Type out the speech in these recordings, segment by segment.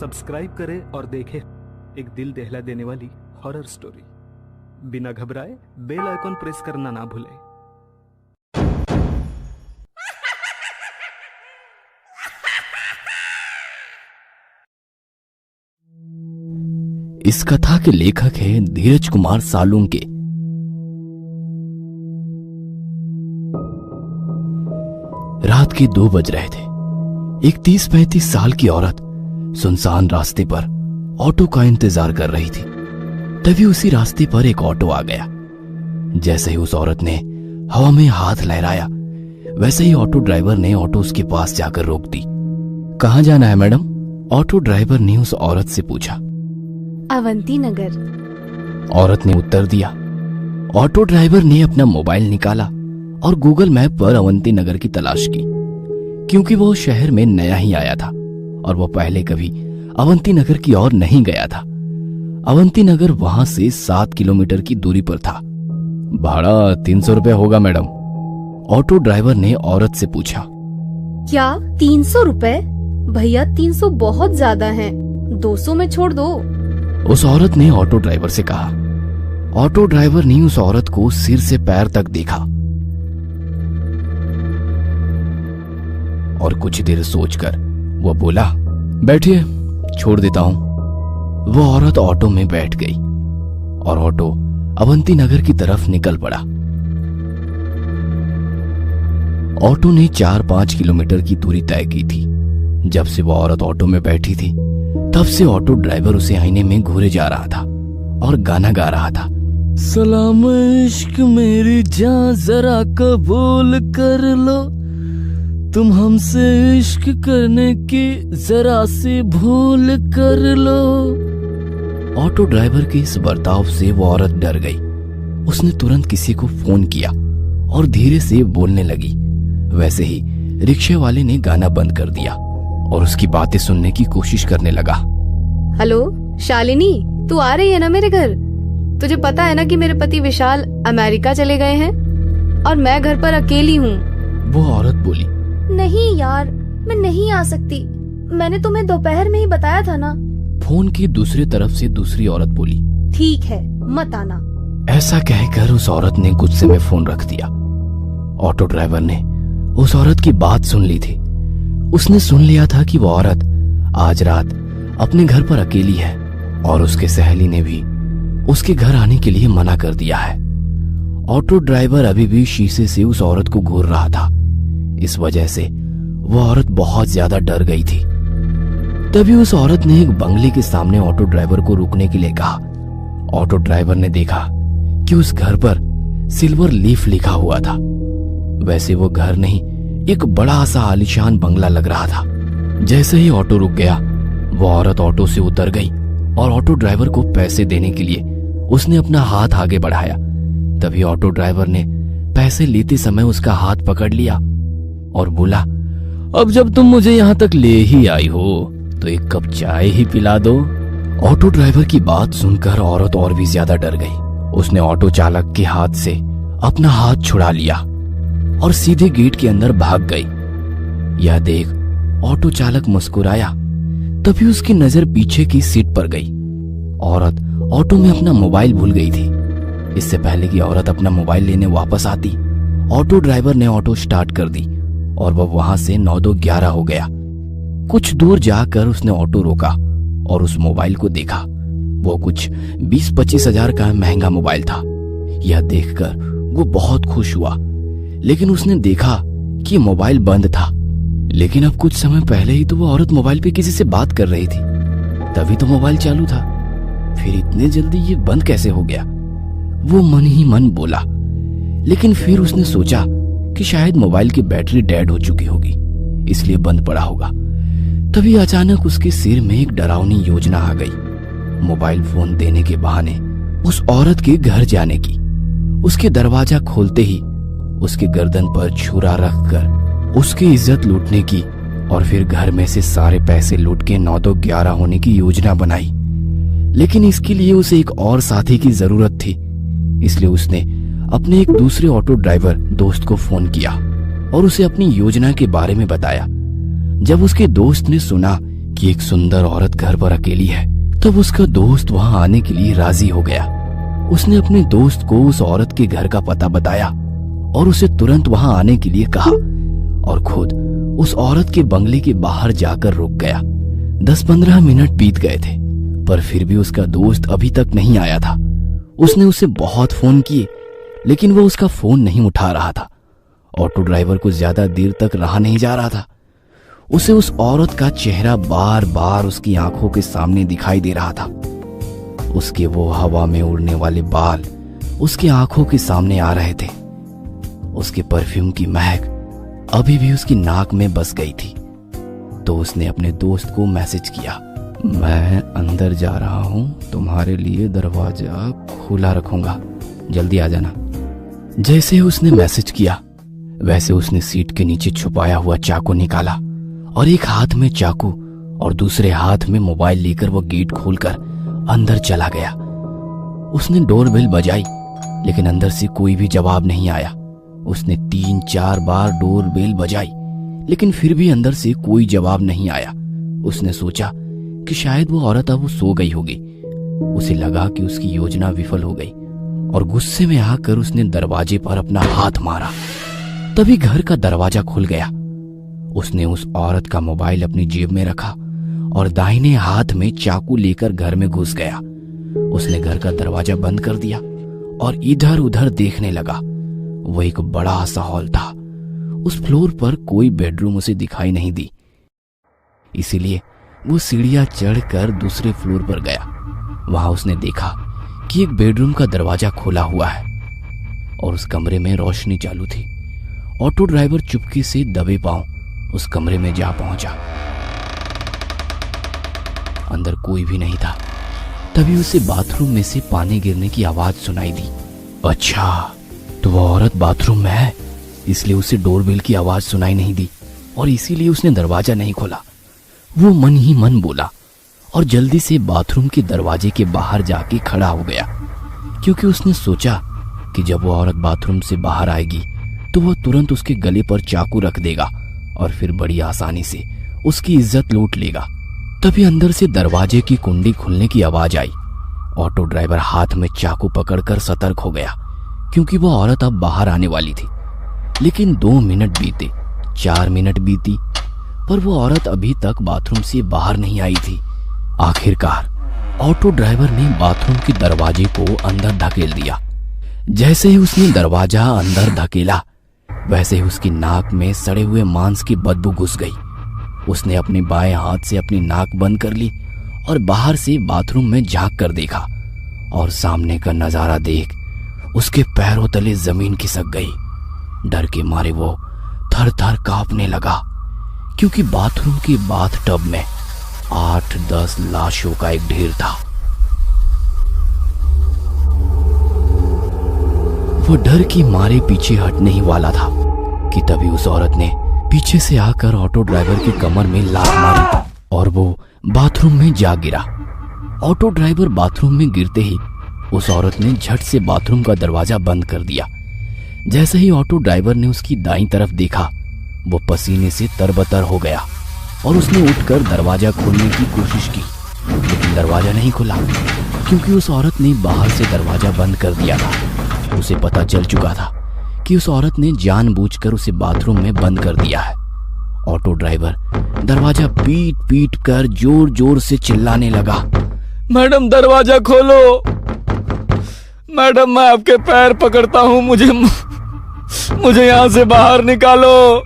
Subscribe करें और देखें एक दिल दहला देने वाली हॉरर स्टोरी। बिना घबराए बेल आइकॉन प्रेस करना ना भूलें। इस कथा के लेखक हैं धीरज कुमार सालुंके। रात के 2 बज रहे थे। एक 30-35 साल की औरत सुनसान रास्ते पर ऑटो का इंतजार कर रही थी। तभी उसी रास्ते पर एक ऑटो आ गया। जैसे ही उस औरत ने हवा में हाथ लहराया, वैसे ही ऑटो ड्राइवर ने ऑटो उसके पास जाकर रोक दी। कहाँ जाना है मैडम? ऑटो ड्राइवर ने उस औरत से पूछा। अवंती नगर। औरत ने उत्तर दिया। ऑटो ड्राइवर ने अपना मोबाइल निकाला और गूगल मैप पर अवंती नगर की तलाश की, क्योंकि वो शहर में नया ही आया था और वो पहले कभी अवंती नगर की ओर नहीं गया था। अवंती नगर वहां से 7 किलोमीटर की दूरी पर था। भाड़ा 300 रुपए होगा मैडम, ऑटो ड्राइवर ने औरत से पूछा। क्या 300 रुपए? भैया 300 बहुत ज्यादा है, 200 में छोड़ दो। उस औरत ने ऑटो ड्राइवर से कहा। ऑटो ड्राइवर ने उस औरत को सिर से पैर तक देखा और कुछ देर सोचकर वो बोला, बैठिए, छोड़ देता हूं। वो औरत ऑटो में बैठ गई और ऑटो अवंती नगर की तरफ निकल पड़ा। ऑटो ने 4-5 किलोमीटर की दूरी तय की थी। जब से वो औरत ऑटो में बैठी थी, तब से ऑटो ड्राइवर उसे आईने में घूरे जा रहा था और गाना गा रहा था। सलाम इश्क मेरी जान जरा कबूल कर लो, तुम हमसे इश्क करने की जरा सी भूल कर लो। ऑटो ड्राइवर के इस बर्ताव से वो औरत डर गई। उसने तुरंत किसी को फोन किया और धीरे से बोलने लगी। वैसे ही रिक्शे वाले ने गाना बंद कर दिया और उसकी बातें सुनने की कोशिश करने लगा। हेलो शालिनी, तू आ रही है ना मेरे घर? तुझे पता है ना कि मेरे पति विशाल अमेरिका चले गए हैं और मैं घर पर अकेली हूँ। वो औरत बोली। नहीं यार, मैं नहीं आ सकती, मैंने तुम्हें दोपहर में ही बताया था ना। फोन की दूसरी तरफ से दूसरी औरत बोली। ठीक है, मत आना। ऐसा कहकर उस औरत ने गुस्से में फोन रख दिया। ऑटो ड्राइवर ने उस औरत की बात सुन ली थी। उसने सुन लिया था कि वो औरत आज रात अपने घर पर अकेली है और उसके सहेली ने भी उसके घर आने के लिए मना कर दिया है। ऑटो ड्राइवर अभी भी शीशे से उस औरत को घूर रहा था। इस वजह से वो औरत बहुत ज्यादा डर गई थी। तभी उस औरत ने एक बंगले के सामने ऑटो ड्राइवर को रुकने के लिए कहा। ऑटो ड्राइवर ने देखा कि उस घर पर सिल्वर लीफ लिखा हुआ था। वैसे वो घर नहीं, एक बड़ा सा आलीशान बंगला लग रहा था। जैसे ही ऑटो रुक गया, वो औरत ऑटो से उतर गई और ऑटो ड्राइवर को पैसे देने के लिए उसने अपना हाथ आगे बढ़ाया। तभी ऑटो ड्राइवर ने पैसे लेते समय उसका हाथ पकड़ लिया और बोला, अब जब तुम मुझे यहाँ तक ले ही आई हो तो एक कप चाय ही पिला दो। ऑटो ड्राइवर की बात सुनकर औरत और भी ज्यादा डर गई। उसने ऑटो चालक के हाथ से अपना हाथ छुड़ा लिया और सीधे गेट के अंदर भाग गई। यह देख ऑटो चालक मुस्कुराया। तभी उसकी नजर पीछे की सीट पर गई। औरत ऑटो में अपना मोबाइल भूल गई थी। इससे पहले कि औरत अपना मोबाइल लेने वापस आती, ऑटो ड्राइवर ने ऑटो स्टार्ट कर दी और वह वहां से 9-2-11 हो गया। कुछ दूर जाकर उसने ऑटो रोका और उस मोबाइल को देखा। वो कुछ 20-25 हजार का महंगा मोबाइल था। यह देखकर वो बहुत खुश हुआ, लेकिन उसने देखा कि मोबाइल बंद था। लेकिन अब कुछ समय पहले ही तो वो औरत मोबाइल पे किसी से बात कर रही थी, तभी तो मोबाइल चालू था। फिर इतने जल्दी ये बंद कैसे हो गया? वो मन ही मन बोला। लेकिन फिर उसने सोचा कि शायद मोबाइल की बैटरी डेड हो चुकी होगी, इसलिए बंद पड़ा होगा। तभी अचानक उसके सिर में एक डरावनी योजना आ गई। मोबाइल फोन देने के बहाने उस औरत के घर जाने की। उसके दरवाजा खोलते ही उसके गर्दन पर छुरा रखकर उसकी इज्जत लूटने की और फिर घर में से सारे पैसे लूट के 9-2-11 होने की योजना बनाई। लेकिन इसके लिए उसे एक और साथी की जरूरत थी, इसलिए उसने अपने एक दूसरे ऑटो ड्राइवर दोस्त को फोन किया और उसे अपनी योजना के बारे में बताया। जब उसके दोस्त ने सुना कि एक सुंदर औरत घर पर अकेली है, तब उसका दोस्त वहां आने के लिए राजी हो गया। उसने अपने दोस्त को उस औरत के घर का पता बताया और उसे तुरंत वहां आने के लिए कहा और खुद उस औरत के बंगले के बाहर जाकर रुक गया। 10-15 मिनट बीत गए थे, पर फिर भी उसका दोस्त अभी तक नहीं आया था। उसने उसे बहुत फोन किए, लेकिन वो उसका फोन नहीं उठा रहा था। ऑटो ड्राइवर को ज्यादा देर तक रहा नहीं जा रहा था। उसे उस औरत का चेहरा बार बार उसकी आंखों के सामने दिखाई दे रहा था। उसके वो हवा में उड़ने वाले बाल उसकी आंखों के सामने आ रहे थे। उसके परफ्यूम की महक अभी भी उसकी नाक में बस गई थी। तो उसने अपने दोस्त को मैसेज किया, मैं अंदर जा रहा हूं, तुम्हारे लिए दरवाजा खुला रखूंगा, जल्दी आ जाना। जैसे उसने मैसेज किया वैसे उसने सीट के नीचे छुपाया हुआ चाकू निकाला और एक हाथ में चाकू और दूसरे हाथ में मोबाइल लेकर वो गेट खोलकर अंदर चला गया। उसने डोरबेल बजाई, लेकिन अंदर से कोई भी जवाब नहीं आया। उसने 3-4 बार डोरबेल बजाई, लेकिन फिर भी अंदर से कोई जवाब नहीं आया। उसने सोचा कि शायद वो औरत अब सो गई होगी। उसे लगा कि उसकी योजना विफल हो गई और गुस्से में आकर उसने दरवाजे पर अपना हाथ मारा। तभी घर का दरवाजा खुल गया। उसने उस औरत का मोबाइल अपनी जेब में रखा और दाहिने हाथ में चाकू लेकर घर में घुस गया। उसने घर का दरवाजा बंद कर दिया और इधर उधर देखने लगा। वो एक बड़ा सा हॉल था। उस फ्लोर पर कोई बेडरूम उसे दिखाई नहीं दी, इसीलिए वो सीढ़ियां चढ़कर दूसरे फ्लोर पर गया। वहां उसने देखा कि एक बेडरूम का दरवाजा खुला हुआ है और उस कमरे में रोशनी चालू थी। ऑटो ड्राइवर चुपके से दबे पांव उस कमरे में जा पहुंचा। अंदर कोई भी नहीं था। तभी उसे बाथरूम में से पानी गिरने की आवाज सुनाई दी। अच्छा, तो वो औरत बाथरूम में है, इसलिए उसे डोरबेल की आवाज सुनाई नहीं दी और इसीलिए उसने दरवाजा नहीं खोला। वो मन ही मन बोला और जल्दी से बाथरूम के दरवाजे के बाहर जाके खड़ा हो गया, क्योंकि उसने सोचा कि जब वो औरत बाथरूम से बाहर आएगी तो वह तुरंत उसके गले पर चाकू रख देगा और फिर बड़ी आसानी से उसकी इज्जत लूट लेगा। तभी अंदर से दरवाजे की कुंडी खुलने की आवाज आई। ऑटो ड्राइवर हाथ में चाकू पकड़कर सतर्क हो गया, क्योंकि वह औरत अब बाहर आने वाली थी। लेकिन 2 मिनट बीते, 4 मिनट बीती, पर वो औरत अभी तक बाथरूम से बाहर नहीं आई थी। आखिरकार ऑटो ड्राइवर ने बाथरूम के दरवाजे को अंदर धकेल दिया। जैसे ही उसने दरवाजा अंदर धकेला, वैसे ही उसकी नाक में सड़े हुए मांस की बदबू घुस गई। उसने अपने बाएं हाथ से अपनी नाक बंद कर ली और बाहर से बाथरूम में झांक कर देखा और सामने का नजारा देख उसके पैरों तले जमीन खिसक गई। डर के मारे वो थर थर कांपने लगा, क्योंकि बाथरूम के बाथ टब में 8-10 लाशों का एक ढेर था। वो डर की मारे पीछे हटने ही वाला था कि तभी उस औरत ने पीछे से आकर ऑटो ड्राइवर की कमर में लात मारी और वो बाथरूम में जा गिरा। ऑटो ड्राइवर बाथरूम में गिरते ही उस औरत ने झट से बाथरूम का दरवाजा बंद कर दिया। जैसे ही ऑटो ड्राइवर ने उसकी दाईं तरफ देखा, वो पसीने से तरबतर हो गया और उसने उठकर दरवाजा खोलने की कोशिश की, लेकिन दरवाजा नहीं खुला, क्योंकि उस औरत ने बाहर से दरवाजा बंद कर दिया था। उसे पता चल चुका था कि उस औरत ने जानबूझकर उसे बाथरूम में बंद कर दिया है। ऑटो ड्राइवर दरवाजा पीट पीट कर जोर जोर से चिल्लाने लगा, मैडम दरवाजा खोलो, मैडम मैं आपके पैर पकड़ता हूं, मुझे यहां से बाहर निकालो,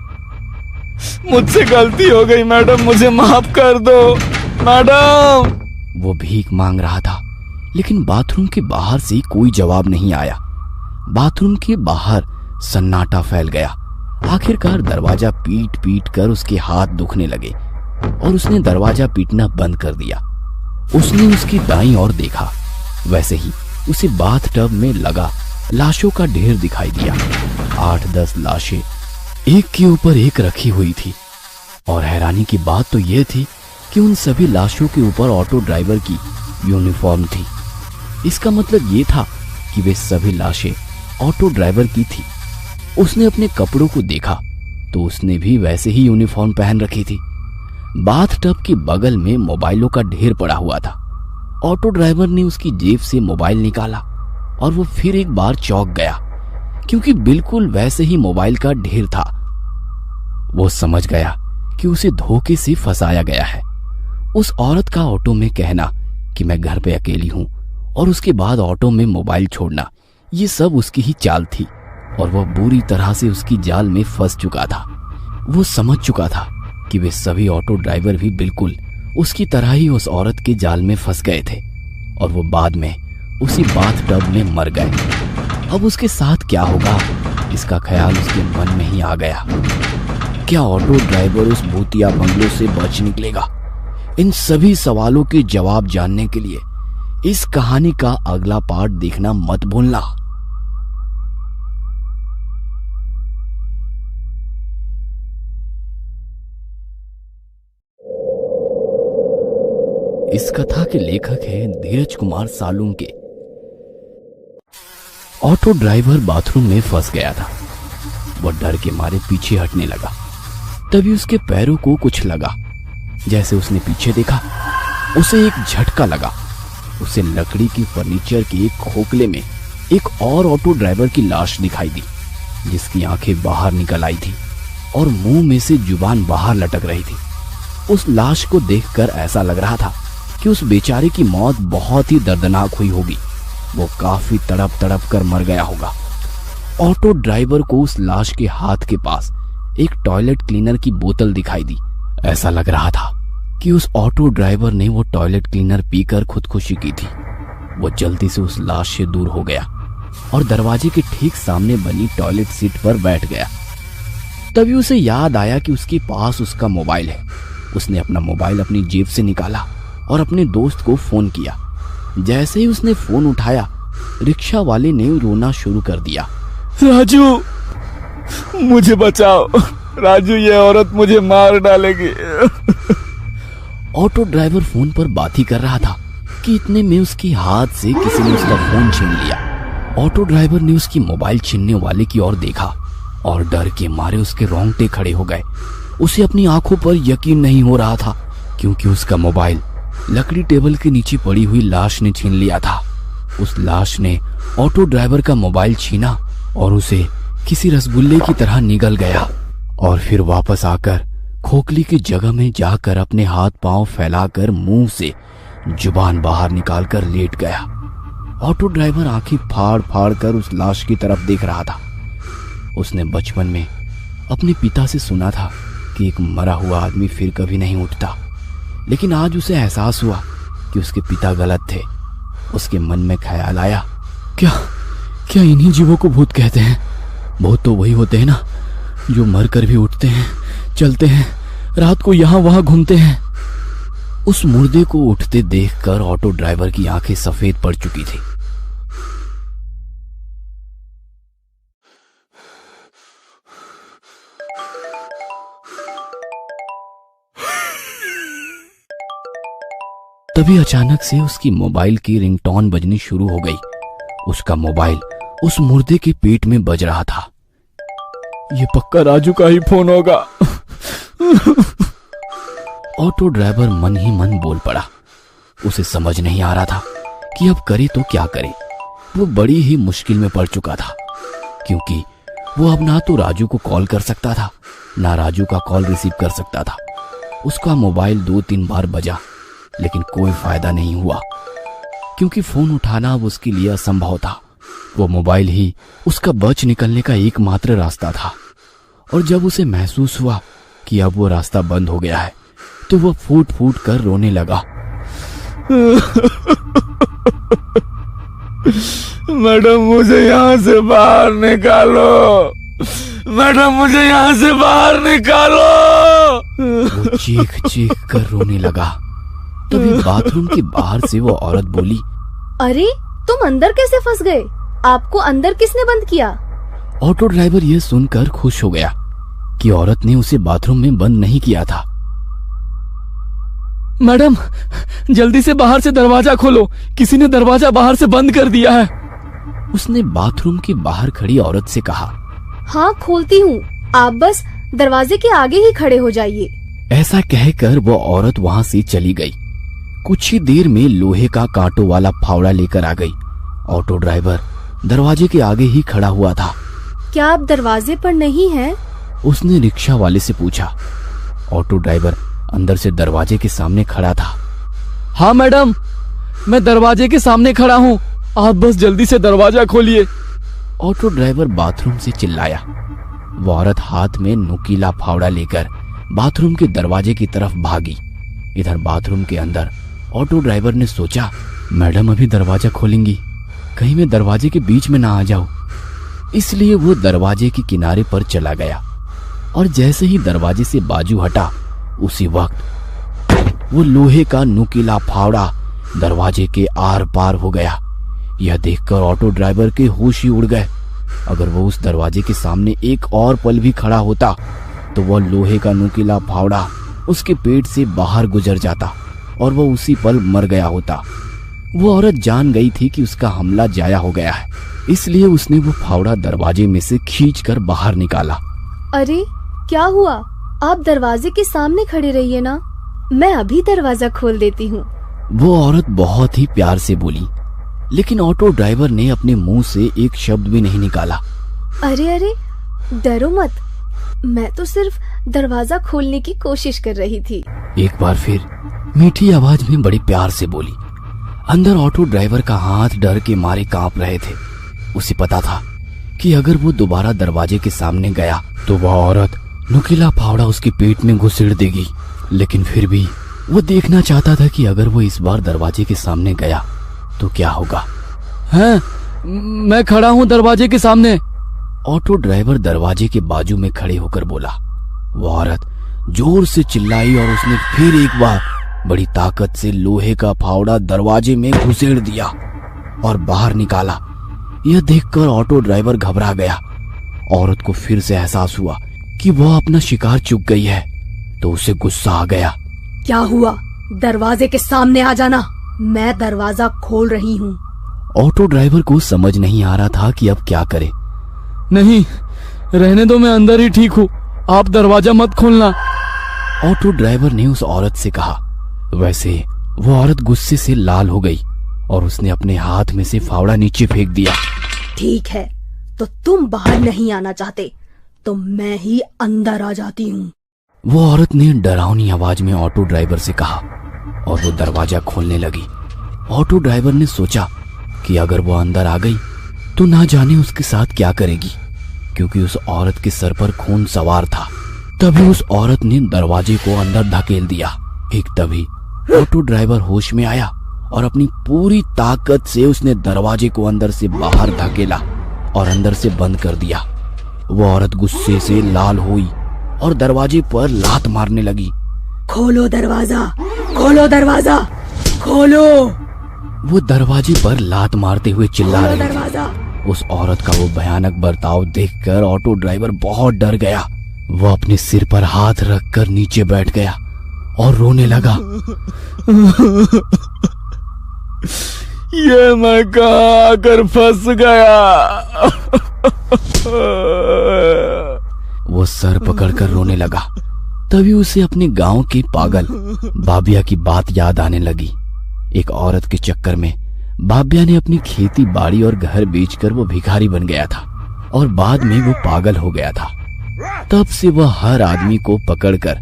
मुझसे गलती हो गई मैडम, मुझे माफ कर दो मैडम। वो भीख मांग रहा था, लेकिन बाथरूम के बाहर से कोई जवाब नहीं आया। बाथरूम के बाहर सन्नाटा फैल गया। आखिरकार दरवाजा पीट पीट कर उसके हाथ दुखने लगे और उसने दरवाजा पीटना बंद कर दिया। उसने उसकी दाईं ओर देखा, वैसे ही उसे बाथ टब में लगा लाशों का ढेर दिखाई दिया। 8-10 लाशें एक के ऊपर एक रखी हुई थी और हैरानी की बात तो यह थी कि उन सभी लाशों के ऊपर ऑटो ड्राइवर की यूनिफॉर्म थी। इसका मतलब ये था कि वे सभी लाशें ऑटो ड्राइवर की थी। उसने अपने कपड़ों को देखा तो उसने भी वैसे ही यूनिफॉर्म पहन रखी थी। बाथटब के बगल में मोबाइलों का ढेर पड़ा हुआ था। ऑटो ड्राइवर ने उसकी जेब से मोबाइल निकाला और वो फिर एक बार चौंक गया, क्योंकि बिल्कुल वैसे ही मोबाइल का ढेर था। वो समझ गया कि उसे धोखे से फंसाया गया है। उस औरत का ऑटो में कहना कि मैं घर पे अकेली हूं और उसके बाद ऑटो में मोबाइल छोड़ना, ये सब उसकी ही चाल थी और वह बुरी तरह से उसकी जाल में फंस चुका था। वो समझ चुका था कि वे सभी ऑटो ड्राइवर भी बिल्कुल उसकी तरह ही उस औरत के जाल में फंस गए थे और वो बाद में उसी बाथटब में मर गए। अब उसके साथ क्या होगा, इसका ख्याल उसके मन में ही आ गया। क्या ऑटो ड्राइवर उस भूतिया बंगलों से बच निकलेगा? इन सभी सवालों के जवाब जानने के लिए इस कहानी का अगला पार्ट देखना मत भूलना। इस कथा के लेखक हैं Dheeraj Kumar Salunke. Auto driver bathroom में फंस गया था। वह डर के मारे पीछे हटने लगा। तभी उसके पैरों को कुछ लगा। जैसे उसने पीछे देखा, उसे एक झटका लगा। उसे लकड़ी की फर्नीचर के एक खोखले में एक और ऑटो ड्राइवर की लाश दिखाई दी, जिसकी आंखें बाहर निकल आई थी और मुंह में से जुबान बाहर लटक रही थी। उस लाश को देखकर ऐसा लग रहा था कि उस बेचारे की मौत बहुत ही दर्दनाक हुई होगी। वो काफी तड़प तड़प कर मर गया होगा। ऑटो ड्राइवर को उस लाश के हाथ के पास एक टॉयलेट क्लीनर की बोतल दिखाई दी। ऐसा लग रहा था कि उस ऑटो ड्राइवर ने वो टॉयलेट क्लीनर पीकर खुदकुशी की थी। वो जल्दी से उस लाश से दूर हो गया और दरवाजे के ठीक सामने बनी टॉयलेट सीट पर बैठ गया। तभी उसे याद आया कि उसके पास उसका मोबाइल है। उसने अपना मोबाइल अपनी जेब से निकाला और अपने दोस्त को फोन किया। जैसे ही उसने फोन उठाया, रिक्शा वाले ने रोना शुरू कर दिया। राजू, मुझे बचाओ राजू, ये औरत मुझे मार डालेगी। ऑटो ड्राइवर फोन पर बात ही कर रहा था कि इतने में उसके हाथ से किसी ने उसका फोन छीन लिया। ऑटो ड्राइवर ने उसकी मोबाइल छीनने वाले की ओर देखा और डर के मारे उसके रोंगटे खड़े हो गए। उसे अपनी आंखों पर यकीन नहीं हो रहा था, क्योंकि उसका मोबाइल लकड़ी टेबल के नीचे पड़ी हुई लाश ने छीन लिया था। उस लाश ने ऑटो ड्राइवर का मोबाइल छीना और उसे किसी रसगुल्ले की तरह निगल गया और फिर वापस आकर खोखली की जगह में जाकर अपने हाथ पांव फैलाकर मुंह से जुबान बाहर निकालकर लेट गया। ऑटो ड्राइवर आंखें फाड़ फाड़ कर उस लाश की तरफ देख रहा था। उसने बचपन में अपने पिता से सुना था कि एक मरा हुआ आदमी फिर कभी नहीं उठता, लेकिन आज उसे एहसास हुआ कि उसके पिता गलत थे। उसके मन में ख्याल आया, क्या इन्हीं जीवों को भूत कहते हैं? भूत तो वही होते हैं ना, जो मर कर भी उठते हैं, चलते हैं, रात को यहां वहां घूमते हैं। उस मुर्दे को उठते देखकर ऑटो ड्राइवर की आंखें सफेद पड़ चुकी थी। तभी अचानक से उसकी मोबाइल की रिंगटोन बजनी शुरू हो गई। उसका मोबाइल उस मुर्दे के पेट में बज रहा था। ये पक्का राजू का ही फोन होगा। ऑटो ड्राइवर मन ही मन बोल पड़ा। उसे समझ नहीं आ रहा था कि अब करे तो क्या करे। वो बड़ी ही मुश्किल में पड़ चुका था, क्योंकि वो अब ना तो राजू को कॉल कर सकता था, ना राजू का कॉल रिसीव कर सकता था। उसका मोबाइल 2-3 बार बजा, लेकिन कोई फायदा नहीं हुआ, क्योंकि फोन उठाना अब उसके लिए असंभव था। वो मोबाइल ही उसका बच निकलने का एकमात्र रास्ता था। और जब उसे महसूस हुआ कि अब वो रास्ता बंद हो गया है, तो वो फूट फूट कर रोने लगा। मैडम, मुझे यहाँ से बाहर निकालो। मैडम, मुझे यहाँ से बाहर निकालो। वो चीख चीख कर रोने लगा। तभी बाथरूम के बाहर से वो औरत बोली, अरे तुम अंदर कैसे फंस गए? आपको अंदर किसने बंद किया? ऑटो ड्राइवर यह सुनकर खुश हो गया कि औरत ने उसे बाथरूम में बंद नहीं किया था। मैडम, जल्दी से बाहर से दरवाजा खोलो, किसी ने दरवाजा बाहर से बंद कर दिया है। उसने बाथरूम के बाहर खड़ी औरत से कहा। हाँ, खोलती हूँ, आप बस दरवाजे के आगे ही खड़े हो जाइए। ऐसा कहकर वो औरत वहां से चली गई। कुछ ही देर में लोहे का कांटों वाला फावड़ा लेकर आ गई। ऑटो ड्राइवर दरवाजे के आगे ही खड़ा हुआ था। क्या आप दरवाजे पर नहीं हैं? उसने रिक्शा वाले से पूछा। ऑटो ड्राइवर अंदर से दरवाजे के सामने खड़ा था। हाँ मैडम, मैं दरवाजे के सामने खड़ा हूँ, आप बस जल्दी से दरवाजा खोलिए। ऑटो ड्राइवर बाथरूम से चिल्लाया। वो औरत हाथ में नुकीला फावड़ा लेकर बाथरूम के दरवाजे की तरफ भागी। इधर बाथरूम के अंदर ऑटो ड्राइवर ने सोचा, मैडम अभी दरवाजा खोलेंगी, कहीं मैं दरवाजे के बीच में ना आ जाऊं। इसलिए वो दरवाजे के किनारे पर चला गया और जैसे ही दरवाजे से बाजू हटा, उसी वक्त वो लोहे का नुकीला फावड़ा दरवाजे के आर पार हो गया। यह देखकर ऑटो ड्राइवर के होश ही उड़ गए। अगर वो उस दरवाजे के सामने एक और पल भी खड़ा होता तो वह लोहे का नुकीला फावड़ा उसके पेट से बाहर गुजर जाता और वो उसी पल मर गया होता। वो औरत जान गई थी कि उसका हमला जाया हो गया है, इसलिए उसने वो फावड़ा दरवाजे में से खींचकर बाहर निकाला। अरे क्या हुआ? आप दरवाजे के सामने खड़े रहिए ना, मैं अभी दरवाजा खोल देती हूँ। वो औरत बहुत ही प्यार से बोली, लेकिन ऑटो ड्राइवर ने अपने मुंह से एक शब्द भी नहीं निकाला। अरे अरे डरो मत, मैं तो सिर्फ दरवाजा खोलने की कोशिश कर रही थी। एक बार फिर मीठी आवाज में बड़ी प्यार से बोली। अंदर ऑटो ड्राइवर का हाथ डर के मारे कांप रहे थे। उसे पता था कि अगर वो दोबारा दरवाजे के सामने गया तो वह औरत नुकीला फावड़ा उसके पेट में घुसेड़ देगी। लेकिन फिर भी वो देखना चाहता था कि अगर वो इस बार दरवाजे के सामने गया तो क्या होगा। हैं, मैं खड़ा हूँ दरवाजे के सामने। ऑटो ड्राइवर दरवाजे के बाजू में खड़े होकर बोला। वो औरत जोर से चिल्लाई और उसने फिर एक बार बड़ी ताकत से लोहे का फावड़ा दरवाजे में घुसेड़ दिया और बाहर निकाला। यह देखकर ऑटो ड्राइवर घबरा गया। औरत को फिर से एहसास हुआ कि वह अपना शिकार चूक गई है, तो उसे गुस्सा आ गया। क्या हुआ? दरवाजे के सामने आ जाना, मैं दरवाजा खोल रही हूँ। ऑटो ड्राइवर को समझ नहीं आ रहा था कि अब क्या करे। नहीं, रहने दो, मैं अंदर ही ठीक हूँ, आप दरवाजा मत खोलना। ऑटो ड्राइवर ने उस औरत से कहा। वैसे वो औरत गुस्से से लाल हो गई और उसने अपने हाथ में से फावड़ा नीचे फेंक दिया। ठीक है, तो तुम बाहर नहीं आना चाहते तो मैं ही अंदर आ जाती हूँ। वो औरत ने डरावनी आवाज में ऑटो ड्राइवर से कहा और वो दरवाजा खोलने लगी। ऑटो ड्राइवर ने सोचा कि अगर वो अंदर आ गई तो ना जाने उसके साथ क्या करेगी, क्योंकि उस औरत के सर पर खून सवार था। तभी उस औरत ने दरवाजे को अंदर धकेल दिया। एक तभी ऑटो ड्राइवर होश में आया और अपनी पूरी ताकत से उसने दरवाजे को अंदर से बाहर धकेला और अंदर से बंद कर दिया। वो औरत गुस्से से लाल हुई और दरवाजे पर लात मारने लगी। खोलो दरवाजा, खोलो दरवाजा, खोलो। वो दरवाजे पर लात मारते हुए चिल्ला रही थी। उस औरत का वो भयानक बर्ताव देखकर ऑटो ड्राइवर बहुत डर गया। वो अपने सिर पर हाथ रखकर नीचे बैठ गया और रोने लगा। ये मैं कहाँ आकर फंस गया। वो सर पकड़कर रोने लगा। तभी उसे अपने गांव के पागल बाबिया की बात याद आने लगी। एक औरत के चक्कर में बाबिया ने अपनी खेती बाड़ी और घर बेचकर वो भिखारी बन गया था और बाद में वो पागल हो गया था। तब से वह हर आदमी को पकड़कर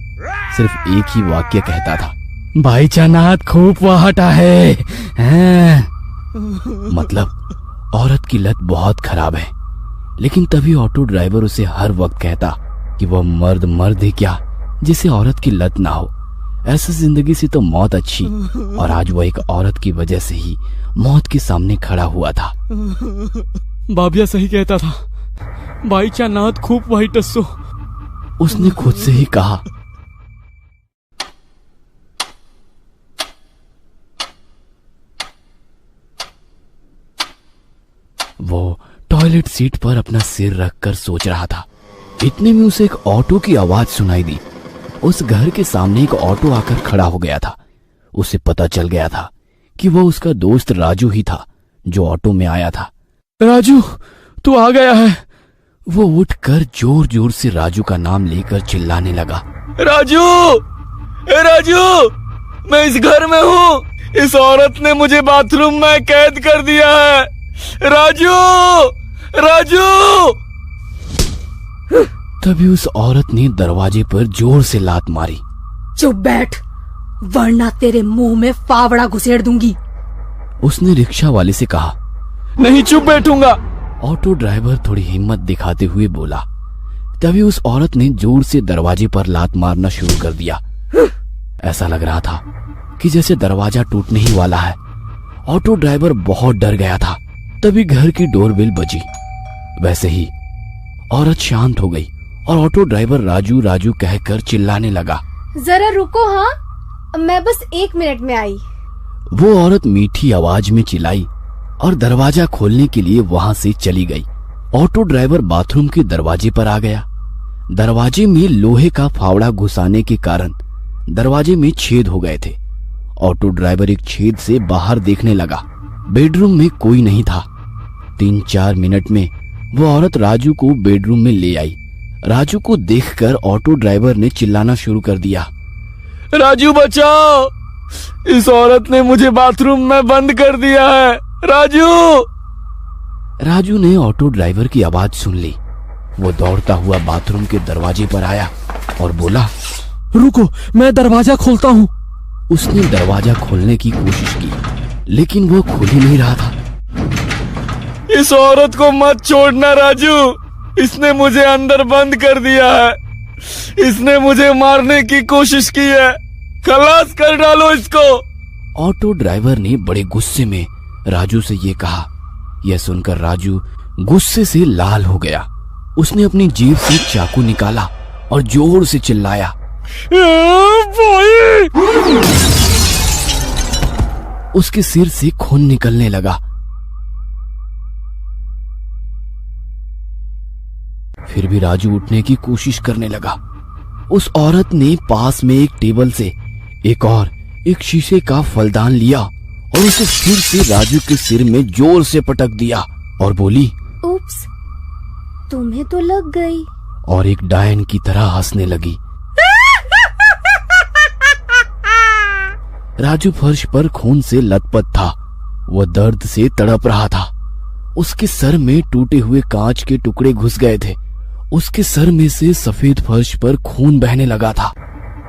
सिर्फ एक ही वाक्य कहता था, भाई चानात खूब वहाटा है। मतलब औरत की लत बहुत खराब है। लेकिन तभी ऑटो ड्राइवर उसे हर वक्त कहता कि वह मर्द है क्या जिसे औरत की लत ना हो। ऐसी जिंदगी से तो मौत अच्छी। और आज वह एक औरत की वजह से ही मौत के सामने खड़ा हुआ था। बाबिया सही कहता था, भाई चानात खूब वही टस्सो। उसने खुद से ही कहा। वो टॉयलेट सीट पर अपना सिर रखकर सोच रहा था। इतने में उसे एक ऑटो की आवाज सुनाई दी। उस घर के सामने एक ऑटो आकर खड़ा हो गया था। उसे पता चल गया था कि वो उसका दोस्त राजू ही था जो ऑटो में आया था। राजू, तू आ गया है। वो उठकर जोर जोर से राजू का नाम लेकर चिल्लाने लगा, राजू, ए राजू, मैं इस घर में हूँ। इस औरत ने मुझे बाथरूम में कैद कर दिया है। राजू, राजू। तभी उस औरत ने दरवाजे पर जोर से लात मारी। चुप बैठ, वरना तेरे मुंह में फावड़ा घुसेड़ दूंगी। उसने रिक्शा वाले से कहा। नहीं, चुप बैठूंगा। ऑटो ड्राइवर थोड़ी हिम्मत दिखाते हुए बोला। तभी उस औरत ने जोर से दरवाजे पर लात मारना शुरू कर दिया। ऐसा लग रहा था कि जैसे दरवाजा टूटने ही वाला है। ऑटो ड्राइवर बहुत डर गया था। तभी घर की डोरबेल बजी। वैसे ही औरत शांत हो गई और ऑटो ड्राइवर राजू राजू कहकर चिल्लाने लगा। जरा रुको, हाँ, मैं बस 1 मिनट में आई। वो औरत मीठी आवाज में चिल्लाई और दरवाजा खोलने के लिए वहां से चली गई। ऑटो ड्राइवर बाथरूम के दरवाजे पर आ गया। दरवाजे में लोहे का फावड़ा घुसाने के कारण दरवाजे में छेद हो गए थे। ऑटो ड्राइवर एक छेद से बाहर देखने लगा। बेडरूम में कोई नहीं था। 3-4 मिनट में वो औरत राजू को बेडरूम में ले आई। राजू को देखकर ऑटो ड्राइवर ने चिल्लाना शुरू कर दिया। राजू बचाओ, इस औरत ने मुझे बाथरूम में बंद कर दिया है। राजू। राजू ने ऑटो ड्राइवर की आवाज सुन ली। वो दौड़ता हुआ बाथरूम के दरवाजे पर आया और बोला, रुको, मैं दरवाजा खोलता हूँ। उसने दरवाजा खोलने की कोशिश की, लेकिन वो खुल ही नहीं रहा था। इस औरत को मत छोड़ना राजू, इसने मुझे अंदर बंद कर दिया है। इसने मुझे मारने की कोशिश की है। खलास कर डालो इसको। ऑटो ड्राइवर ने बड़े गुस्से में राजू से ये कहा। यह सुनकर राजू गुस्से से लाल हो गया। उसने अपनी जेब से चाकू निकाला और जोर से चिल्लाया। उसके सिर से खून निकलने लगा। फिर भी राजू उठने की कोशिश करने लगा। उस औरत ने पास में एक टेबल से एक शीशे का फलदान लिया और उसे फिर से राजू के सिर में जोर से पटक दिया और बोली, उप्स, तुम्हें तो लग गई। और एक डायन की तरह हंसने लगी। राजू फर्श पर खून से लथपथ था। वह दर्द से तड़प रहा था। उसके सर में टूटे हुए कांच के टुकड़े घुस गए थे। उसके सर में से सफेद फर्श पर खून बहने लगा था।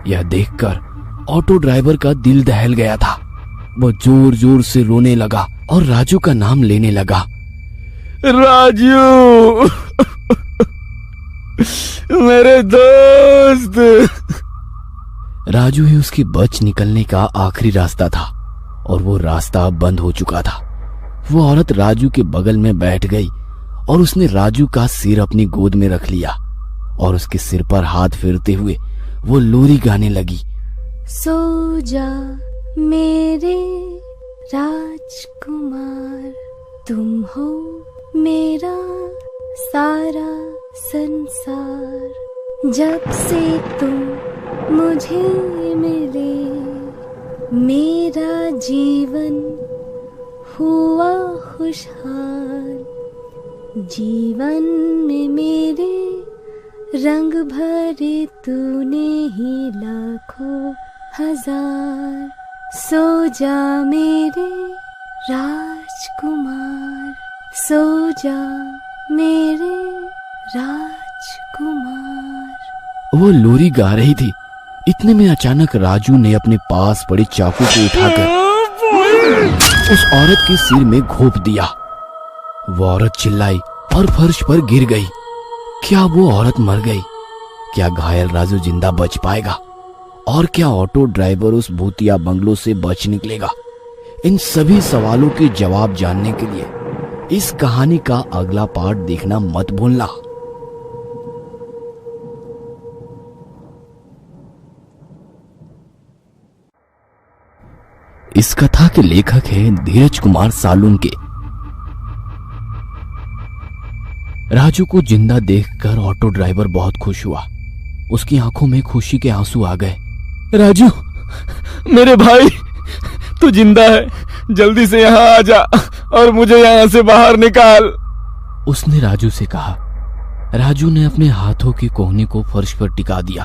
यह देखकर ऑटो ड्राइवर का दिल दहल गया था। वह जोर जोर से रोने लगा और राजू का नाम लेने लगा। राजू, मेरे दोस्त। राजू ही उसके बच निकलने का आखिरी रास्ता था और वो रास्ता अब बंद हो चुका था। वो औरत राजू के बगल में बैठ गई और उसने राजू का सिर अपनी गोद में रख लिया और उसके सिर पर हाथ फेरते हुए वो लोरी गाने लगी। सो जा मेरे राजकुमार, तुम हो मेरा सारा संसार। जब से तुम मुझे मिले, मेरा जीवन हुआ खुशहाल। जीवन में मेरे रंग भरे तूने ही लाखों हजार। सो जा मेरे राजकुमार, सो जा मेरे राजकुमार। वो लोरी गा रही थी। इतने में अचानक राजू ने अपने पास पड़े चाकू को उठाकर उस औरत के सिर में घोंप दिया। वो औरत चिल्लाई और फर्श पर गिर गई। क्या वो औरत मर गई? क्या घायल राजू जिंदा बच पाएगा? और क्या ऑटो ड्राइवर उस भूतिया बंगलो से बच निकलेगा? इन सभी सवालों के जवाब जानने के लिए इस कहानी का अगला पार्ट देखना मत भूलना। इस कथा के लेखक हैं धीरज कुमार सालुंके। राजू को जिंदा देखकर ऑटो ड्राइवर बहुत खुश हुआ। उसकी आंखों में खुशी के आंसू आ गए। राजू, मेरे भाई, तू जिंदा है। जल्दी से यहाँ आ जा और मुझे यहाँ से बाहर निकाल। उसने राजू से कहा। राजू ने अपने हाथों की कोहनी को फर्श पर टिका दिया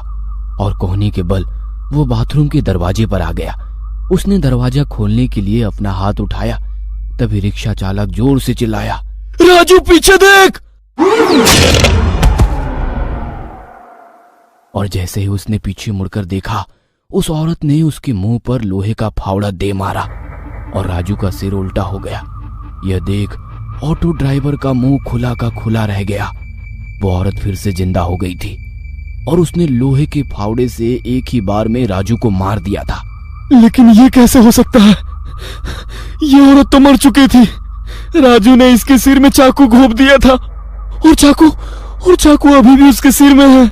और कोहनी के बल वो बाथरूम के दरवाजे पर आ गया। उसने दरवाजा खोलने के लिए अपना हाथ उठाया, तभी रिक्शा चालक जोर से चिल्लाया, राजू पीछे देख। और जैसे ही उसने पीछे मुड़कर देखा, उस औरत ने उसके मुंह पर लोहे का फावड़ा दे मारा और राजू का सिर उल्टा हो गया। यह देख ऑटो ड्राइवर का मुंह खुला का खुला रह गया। वो औरत फिर से जिंदा हो गई थी और उसने लोहे के फावड़े से एक ही बार में राजू को मार दिया था। लेकिन ये कैसे हो सकता है? ये औरत तो मर चुकी थी। राजू ने इसके सिर में चाकू घोंप दिया था और चाकू अभी भी उसके सिर में है।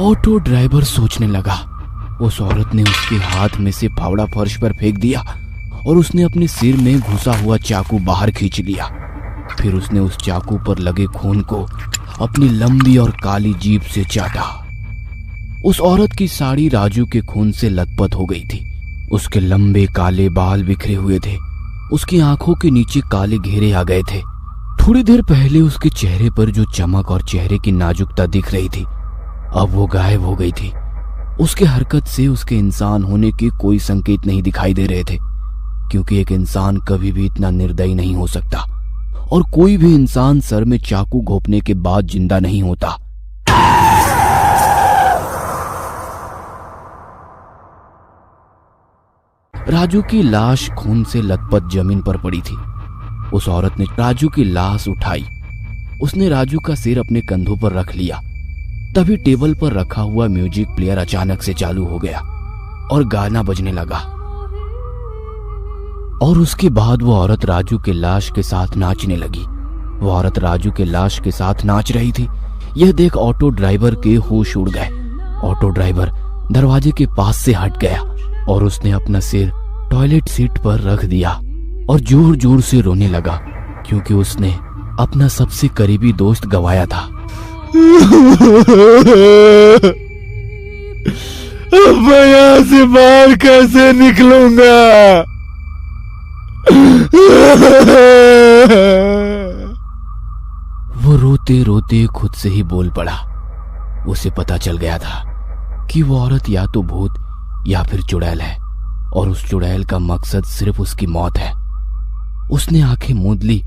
ऑटो ड्राइवर सोचने लगा। उस औरत ने उसके हाथ में से फावड़ा फर्श पर फेंक दिया और उसने अपने सिर में घुसा हुआ चाकू बाहर खींच लिया। फिर उसने उस चाकू पर लगे खून को अपनी लंबी और काली जीभ से चाटा। उस औरत की साड़ी राजू के खून से लथपथ हो गई थी। उसके लंबे काले बाल बिखरे हुए थे। उसकी आंखों के नीचे काले घेरे आ गए थे। थोड़ी देर पहले उसके चेहरे पर जो चमक और चेहरे की नाजुकता दिख रही थी, अब वो गायब हो गई थी। उसके हरकत से उसके इंसान होने के कोई संकेत नहीं दिखाई दे रहे थे, क्योंकि एक इंसान कभी भी इतना निर्दयी नहीं हो सकता और कोई भी इंसान सर में चाकू घोंपने के बाद जिंदा नहीं होता। राजू की लाश खून से लथपथ जमीन पर पड़ी थी। उस औरत ने राजू की लाश उठाई। उसने राजू का सिर अपने कंधों पर रख लिया। तभी टेबल पर रखा हुआ म्यूजिक प्लेयर अचानक से चालू हो गया और गाना बजने लगा। और उसके बाद वो औरत राजू के लाश के साथ नाचने लगी। वो औरत राजू के लाश के साथ नाच रही थी। यह देख ऑटो ड्राइवर के होश उड़ गए। ऑटो ड्राइवर दरवाजे के पास से हट गया और उसने अपना सिर टॉयलेट सीट पर रख दिया और जोर जोर से रोने लगा, क्योंकि उसने अपना सबसे करीबी दोस्त गंवाया था। अब मैं यहाँ से बाहर कैसे निकलूंगा? वो रोते रोते खुद से ही बोल पड़ा। उसे पता चल गया था कि वो औरत या तो भूत या फिर चुड़ैल है और उस चुड़ैल का मकसद सिर्फ उसकी मौत है। उसने आंखें मूंद ली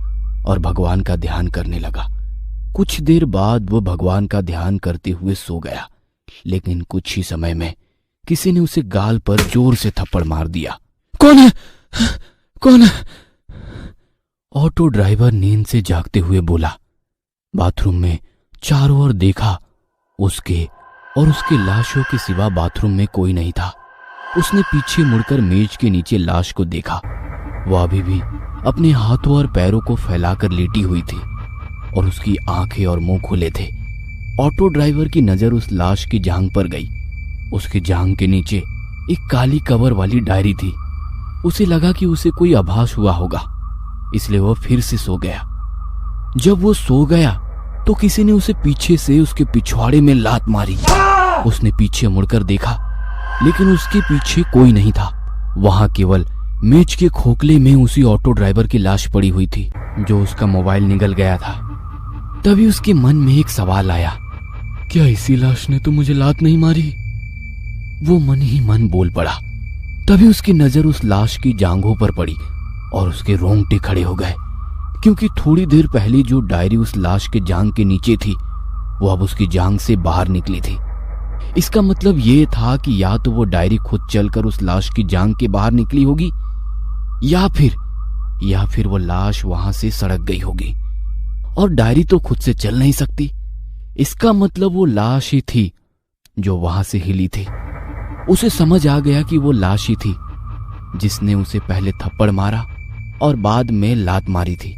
और भगवान का ध्यान करने लगा। कुछ देर बाद वो भगवान का ध्यान करते हुए सो गया, लेकिन कुछ ही समय में किसी ने उसे गाल पर जोर से थप्पड़ मार दिया। कौन है? कौन है? ऑटो ड्राइवर नींद से जागते हुए बोला। बाथरूम में चारों ओर देखा। उसके और उसके लाशों के सिवा बाथरूम में कोई नहीं था। उसने पीछे मुड़कर मेज के नीचे लाश को देखा। वह अभी भी अपने हाथों और पैरों को फैलाकर लेटी हुई थी और उसकी आंखें और मुंह खुले थे। ऑटो ड्राइवर की नजर उस लाश की जांघ पर गई। उसकी जांघ के नीचे एक काली कवर वाली डायरी थी। उसे लगा कि उसे कोई आभास हुआ होगा, इसलिए वह फिर से सो गया। जब वो सो गया तो किसी ने उसे पीछे से उसके पिछवाड़े में लात मारी। उसने पीछे मुड़कर देखा, लेकिन उसके पीछे कोई नहीं था। वहां केवल मेज के खोखले में उसी ऑटो ड्राइवर की लाश पड़ी हुई थी, जो उसका मोबाइल निगल गया था। तभी उसके मन में एक सवाल आया, क्या इसी लाश ने तो मुझे लात नहीं मारी? वो मन ही मन बोल पड़ा। तभी उसकी नजर उस लाश की जांघों पर पड़ी और उसके रोंगटे खड़े हो गए, क्योंकि थोड़ी देर पहले जो डायरी उस लाश के जांघ के नीचे थी, वो अब उसकी जांघ से बाहर निकली थी। इसका मतलब ये था कि या तो वो डायरी खुद चलकर उस लाश की जांघ के बाहर निकली होगी या फिर वो लाश वहां से सड़क गई होगी। और डायरी तो खुद से चल नहीं सकती। इसका मतलब वो लाश ही थी जो वहां से हिली थी। उसे समझ आ गया कि वो लाश ही थी जिसने उसे पहले थप्पड़ मारा और बाद में लात मारी थी।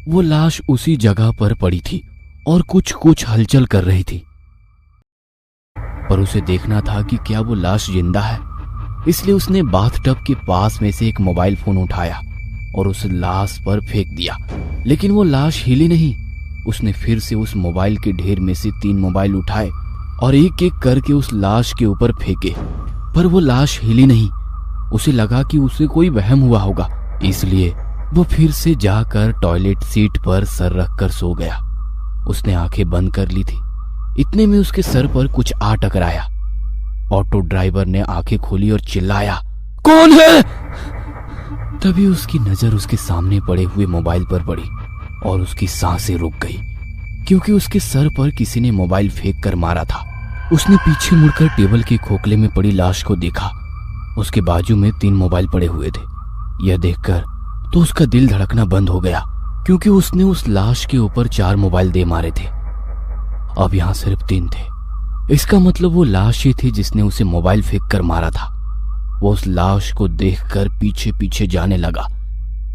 वो लाश उसी जगह पर पड़ी थी और कुछ कुछ हलचल कर रही थी, पर उसे देखना था कि क्या वो लाश जिंदा है। इसलिए उसने बाथटब के पास में से एक मोबाइल फोन उठाया और उस लाश पर फेंक दिया, लेकिन वो लाश हिली नहीं। उसने फिर से उस मोबाइल के ढेर में से 3 मोबाइल उठाए और एक एक करके उस लाश के ऊपर फेंके, पर वो लाश हिली नहीं। उसे लगा कि उसे कोई वहम हुआ होगा, इसलिए वो फिर से जाकर टॉयलेट सीट पर सर रखकर सो गया। उसने आंखें बंद कर ली थी। इतने में उसके सर पर कुछ आ टकराया ऑटो ड्राइवर ने आंखें खोली और चिल्लाया, कौन है? तभी उसकी नजर उसके सामने पड़े हुए मोबाइल पर पड़ी और उसकी सांसें रुक गई, क्योंकि उसके सर पर किसी ने मोबाइल फेंक कर मारा था। उसने पीछे मुड़कर टेबल के खोखले में पड़ी लाश को देखा। उसके बाजू में 3 मोबाइल पड़े हुए थे। यह देखकर तो उसका दिल धड़कना बंद हो गया, क्योंकि उसने उस लाश के ऊपर 4 मोबाइल दे मारे थे। अब यहां सिर्फ 3 थे। इसका मतलब वो लाश ही थी जिसने उसे मोबाइल फेंक कर मारा था। वो उस लाश को देखकर पीछे पीछे जाने लगा।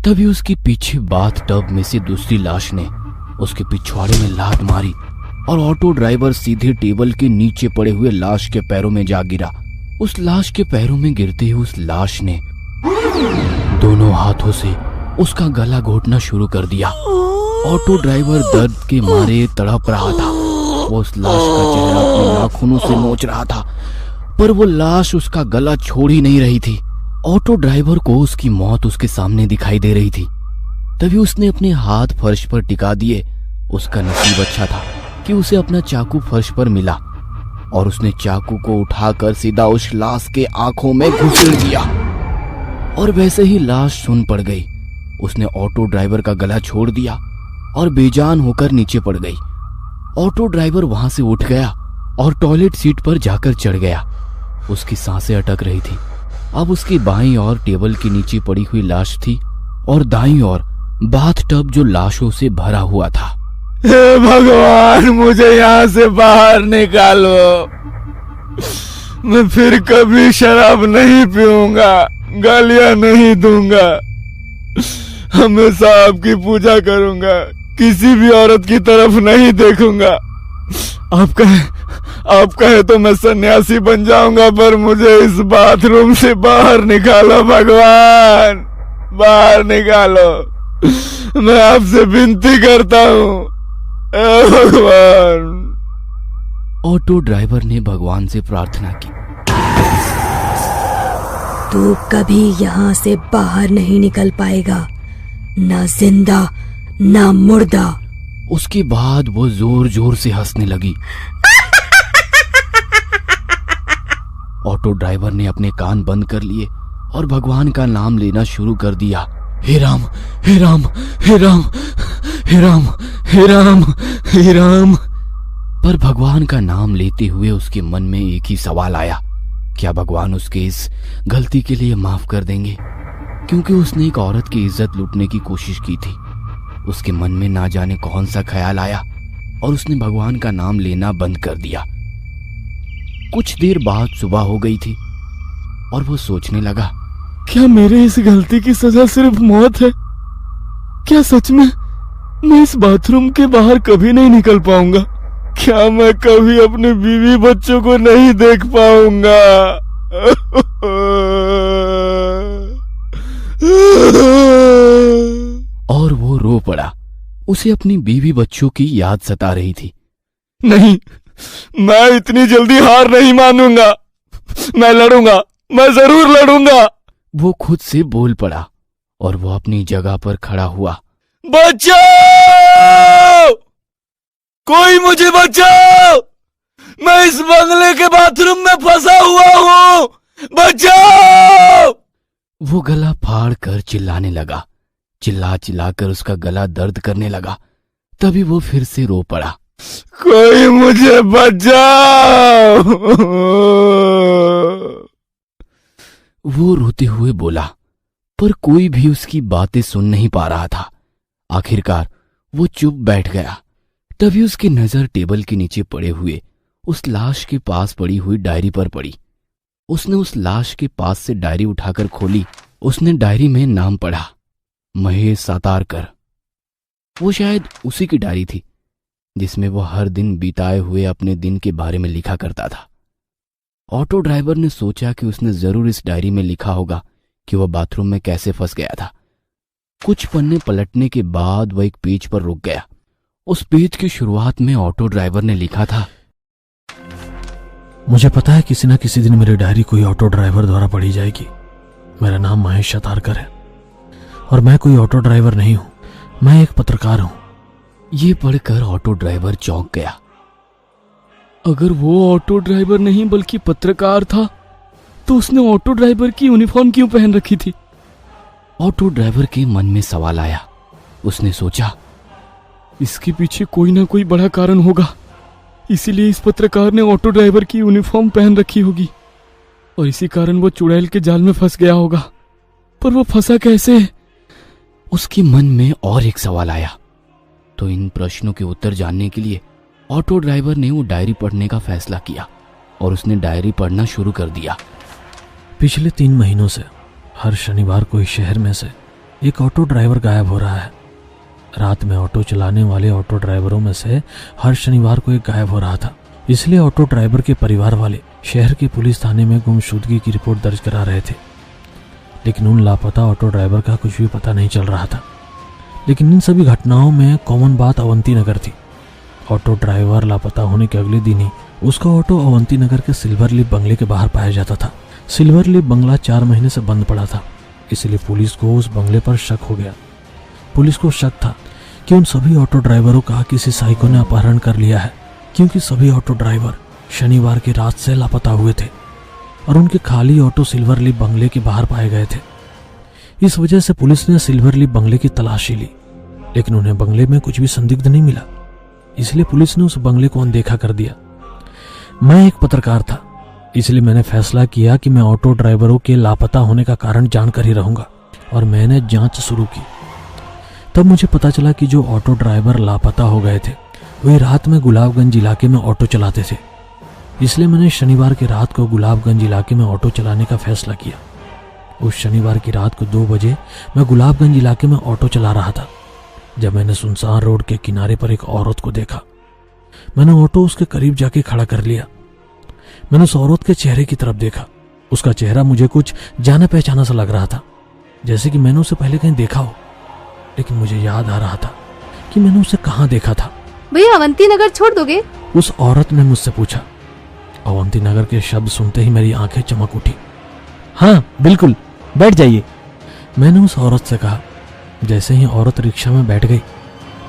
तभी उसके पीछे बाथ टब में से दूसरी लाश ने उसके पिछवाड़े में लात मारी और ऑटो ड्राइवर सीधे टेबल के नीचे पड़े हुए लाश के पैरों में जा गिरा। उस लाश के पैरों में गिरते ही उस लाश ने दोनों हाथों से उसका गला घोटना शुरू कर दिया। ऑटो ड्राइवर दर्द के मारे तड़प रहा था। वो उस लाश का चेहरा अपने नाखूनों से नोच रहा था, पर वो लाश उसका गला छोड़ ही नहीं रही थी। ऑटो ड्राइवर को उसकी मौत उसके सामने दिखाई दे रही थी। तभी उसने अपने हाथ फर्श पर टिका दिए। उसका नसीब अच्छा था कि उसे अपना चाकू फर्श पर मिला और उसने चाकू को उठाकर सीधा उस लाश के आंखों में घुसेड़ दिया और वैसे ही लाश सुन पड़ गई। उसने ऑटो ड्राइवर का गला छोड़ दिया और बेजान होकर नीचे पड़ गई। ऑटो ड्राइवर वहां से उठ गया और टॉयलेट सीट पर जाकर चढ़ गया। उसकी सांसें अटक रही थी। अब उसकी बाईं ओर टेबल के नीचे पड़ी हुई लाश थी और दाईं ओर बाथ टब जो लाशों से भरा हुआ था। हे भगवान, मुझे यहाँ से बाहर निकालो। मैं फिर कभी शराब नहीं पीऊंगा, गालियां नहीं दूंगा, हमेशा आपकी पूजा करूंगा, किसी भी औरत की तरफ नहीं देखूंगा। आप कहे तो मैं सन्यासी बन जाऊंगा, पर मुझे इस बाथरूम से बाहर निकालो भगवान, बाहर निकालो। मैं आपसे विनती करता हूँ भगवान। ऑटो ड्राइवर ने भगवान से प्रार्थना की, तू कभी यहाँ से बाहर नहीं निकल पाएगा, ना जिंदा ना मुर्दा। उसके बाद वो जोर जोर से हंसने लगी। ऑटो ड्राइवर ने अपने कान बंद कर लिए और भगवान का नाम लेना शुरू कर दिया। हे राम, हे राम, हे राम, हे राम, हे राम, हे राम। पर भगवान का नाम लेते हुए उसके मन में एक ही सवाल आया, क्या भगवान उसके इस गलती के लिए माफ कर देंगे? क्योंकि उसने एक औरत की इज्जत लूटने की कोशिश की थी। उसके मन में ना जाने कौन सा ख्याल आया और उसने भगवान का नाम लेना बंद कर दिया। कुछ देर बाद सुबह हो गई थी और वो सोचने लगा, क्या मेरे इस गलती की सजा सिर्फ मौत है? क्या सच में मैं इस बाथरूम के बाहर कभी नहीं निकल पाऊंगा? क्या मैं कभी अपने बीवी बच्चों को नहीं देख पाऊंगा? और वो रो पड़ा। उसे अपनी बीवी बच्चों की याद सता रही थी। नहीं, मैं इतनी जल्दी हार नहीं मानूंगा। मैं लड़ूंगा, मैं जरूर लड़ूंगा। वो खुद से बोल पड़ा और वो अपनी जगह पर खड़ा हुआ। बचाओ! कोई मुझे बचाओ! मैं इस बंगले के बाथरूम में फंसा हुआ हूँ, बचाओ! वो गला फाड़ कर चिल्लाने लगा। चिल्ला चिल्लाकर उसका गला दर्द करने लगा। तभी वो फिर से रो पड़ा। कोई मुझे बचाओ! वो रोते हुए बोला, पर कोई भी उसकी बातें सुन नहीं पा रहा था। आखिरकार वो चुप बैठ गया। तभी उसकी नजर टेबल के नीचे पड़े हुए उस लाश के पास पड़ी हुई डायरी पर पड़ी। उसने उस लाश के पास से डायरी उठाकर खोली। उसने डायरी में नाम पढ़ा, महेश सातारकर। वो शायद उसी की डायरी थी जिसमें वो हर दिन बिताए हुए अपने दिन के बारे में लिखा करता था। ऑटो ड्राइवर ने सोचा कि उसने जरूर इस डायरी में लिखा होगा कि वह बाथरूम में कैसे फंस गया था। कुछ पन्ने पलटने के बाद वह एक पेज पर रुक गया। उस पेज की शुरुआत में ऑटो ड्राइवर ने लिखा था, मुझे पता है किसी न किसी दिन मेरी डायरी कोई ऑटो ड्राइवर द्वारा पढ़ी जाएगी। मेरा नाम महेश सातारकर है और मैं कोई ऑटो ड्राइवर नहीं हूं, मैं एक पत्रकार हूं। ये पढ़कर ऑटो ड्राइवर चौंक गया। अगर वो ऑटो ड्राइवर नहीं बल्कि पत्रकार था तो उसने ऑटो ड्राइवर की यूनिफॉर्म क्यों पहन रखी थी? ऑटो ड्राइवर के मन में सवाल आया। उसने सोचा, इसके पीछे कोई ना कोई बड़ा कारण होगा, इसीलिए इस पत्रकार ने ऑटो ड्राइवर की यूनिफॉर्म पहन रखी होगी और इसी कारण वो चुड़ैल के जाल में फंस गया होगा। पर वो फंसा कैसे? उसके मन में और एक सवाल आया। तो इन प्रश्नों के उत्तर जानने के लिए ऑटो ड्राइवर ने वो डायरी पढ़ने का फैसला किया और उसने डायरी पढ़ना शुरू कर दिया। पिछले 3 महीनों से हर शनिवार को इस शहर में से एक ऑटो ड्राइवर गायब हो रहा है। रात में ऑटो चलाने वाले ऑटो ड्राइवरों में से हर शनिवार को एक गायब हो रहा था। इसलिए ऑटो ड्राइवर के परिवार वाले शहर के पुलिस थाने में गुमशुदगी की रिपोर्ट दर्ज करा रहे थे, लेकिन उन लापता ऑटो ड्राइवर का कुछ भी पता नहीं चल रहा था। लेकिन इन सभी घटनाओं में कॉमन बात अवंती नगर थी। ऑटो ड्राइवर लापता होने के अगले दिन ही उसका ऑटो अवंती नगर के सिल्वर लीफ बंगले के बाहर पाया जाता था। सिल्वर लीफ बंगला 4 महीने से बंद पड़ा था, इसलिए पुलिस को उस बंगले पर शक हो गया। पुलिस को शक था कि उन सभी ऑटो ड्राइवरों का किसी साइको ने अपहरण कर लिया है, क्योंकि सभी ऑटो ड्राइवर शनिवार की रात से लापता हुए थे और उनके खाली ऑटो सिल्वर लीफ बंगले के बाहर पाए गए थे। इस वजह से पुलिस ने सिल्वर लीफ बंगले की तलाशी ली, लेकिन उन्हें बंगले में कुछ भी संदिग्ध नहीं मिला। इसलिए पुलिस ने उस बंगले को अनदेखा कर दिया। मैं एक पत्रकार था, इसलिए मैंने फैसला किया कि मैं ऑटो ड्राइवरों के लापता होने का कारण जानकर ही रहूंगा और मैंने जांच शुरू की। तब मुझे पता चला कि जो ऑटो ड्राइवर लापता हो गए थे वे रात में गुलाबगंज इलाके में ऑटो चलाते थे। इसलिए मैंने शनिवार की रात को गुलाबगंज इलाके में ऑटो चलाने का फैसला किया। उस शनिवार की रात को 2 बजे मैं गुलाबगंज इलाके में ऑटो चला रहा था जब मैंने सुनसान रोड के किनारे पर एक औरत को देखा। मैंने ऑटो उसके करीब जाके खड़ा कर लिया। मैंने उस औरत के चेहरे की तरफ देखा। उसका चेहरा मुझे कुछ जाना पहचाना सा लग रहा था, जैसे कि मैंने उसे पहले कहीं देखा हो, लेकिन मुझे याद आ रहा था कि मैंने उसे कहाँ देखा था। भैया अवंती नगर छोड़ दोगे? उस औरत ने मुझसे पूछा। अवंती नगर के शब्द सुनते ही मेरी आंखें चमक उठी। हाँ बिल्कुल, बैठ जाइए, मैंने उस औरत से कहा। जैसे ही औरत रिक्शा में बैठ गई,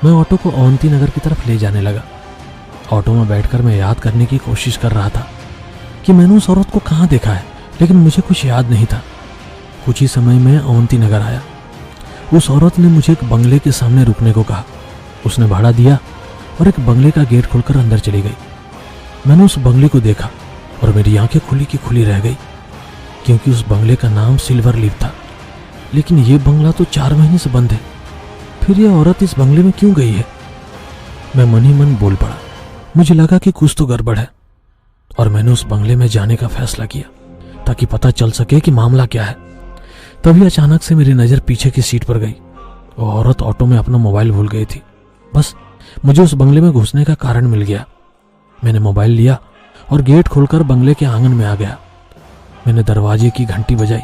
मैं ऑटो को अवंती नगर की तरफ ले जाने लगा। ऑटो में बैठकर मैं याद करने की कोशिश कर रहा था कि मैंने उस औरत को कहाँ देखा है, लेकिन मुझे कुछ याद नहीं था। कुछ ही समय में अवंती नगर आया। उस औरत ने मुझे एक बंगले के सामने रुकने को कहा। उसने भाड़ा दिया और एक बंगले का गेट खोलकर अंदर चली गई। मैंने उस बंगले को देखा और मेरी आंखें खुली की खुली रह गई, क्योंकि उस बंगले का नाम सिल्वर लीफ था। लेकिन ये बंगला तो 4 महीने से बंद है। फिर यह औरत इस बंगले में क्यों गई है? मैं मन ही मन बोल पड़ा। मुझे लगा कि कुछ तो गड़बड़ है और मैंने उस बंगले में जाने का फैसला किया ताकि पता चल सके कि मामला क्या है। तभी अचानक से मेरी नजर पीछे की सीट पर गई। वो औरत ऑटो में अपना मोबाइल भूल गई थी। बस मुझे उस बंगले में घुसने का कारण मिल गया। मैंने मोबाइल लिया और गेट खोलकर बंगले के आंगन में आ गया। मैंने दरवाजे की घंटी बजाई,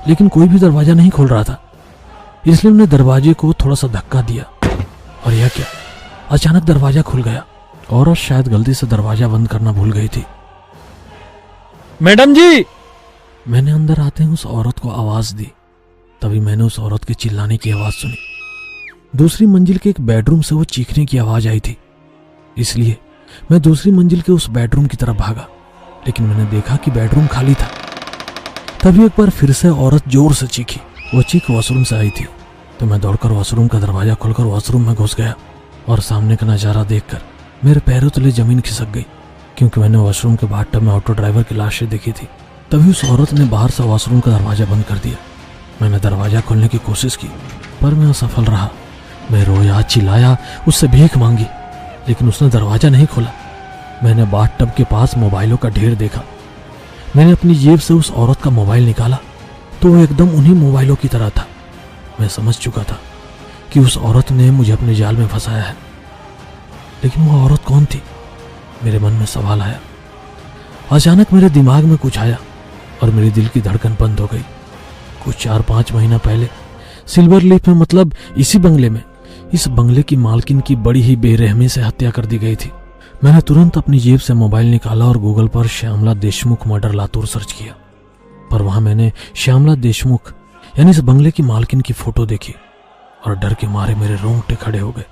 लेकिन कोई भी दरवाजा नहीं खोल रहा था। इसलिए मैंने दरवाजे को थोड़ा सा धक्का दिया और यह क्या, अचानक दरवाजा खुल गया। औरत शायद गलती से दरवाजा बंद करना भूल गई थी। मैडम जी, मैंने अंदर आते ही उस औरत को आवाज दी। तभी मैंने उस औरत के चिल्लाने की आवाज सुनी। दूसरी मंजिल के एक बेडरूम से वो चीखने की आवाज आई थी। इसलिए मैं दूसरी मंजिल के उस बेडरूम की तरफ भागा, लेकिन मैंने देखा कि बेडरूम खाली था। तभी एक बार फिर से औरत जोर से चीखी। वो चीख वॉशरूम से आई थी, तो मैं दौड़कर वॉशरूम का दरवाजा खोलकर वॉशरूम में घुस गया और सामने का नजारा देखकर मेरे पैरों तले जमीन खिसक गई, क्योंकि मैंने वॉशरूम के बाथटब में ऑटो ड्राइवर की लाशें देखी थी। तभी उस औरत ने बाहर से वॉशरूम का दरवाजा बंद कर दिया। मैंने दरवाजा खोलने की कोशिश की, पर मैं असफल रहा। मैं रोया, चिल्लाया, उससे भीख मांगी, लेकिन उसने दरवाजा नहीं खोला। मैंने बाथटब के पास मोबाइलों का ढेर देखा। मैंने अपनी जेब से उस औरत का मोबाइल निकाला तो वो एकदम उन्हीं मोबाइलों की तरह था। मैं समझ चुका था कि उस औरत ने मुझे अपने जाल में फंसाया है, लेकिन वो औरत कौन थी? मेरे मन में सवाल आया। अचानक मेरे दिमाग में कुछ आया और मेरे दिल की धड़कन बंद हो गई। कुछ 4-5 महीना पहले सिल्वर लीफ में, मतलब इसी बंगले में, इस बंगले की मालकिन की बड़ी ही बेरहमी से हत्या कर दी गई थी। मैंने तुरंत अपनी जेब से मोबाइल निकाला और गूगल पर श्यामला देशमुख मर्डर लातूर सर्च किया, पर वहां मैंने श्यामला देशमुख यानी इस बंगले की मालकिन की फोटो देखी और डर के मारे मेरे रोंगटे खड़े हो गए,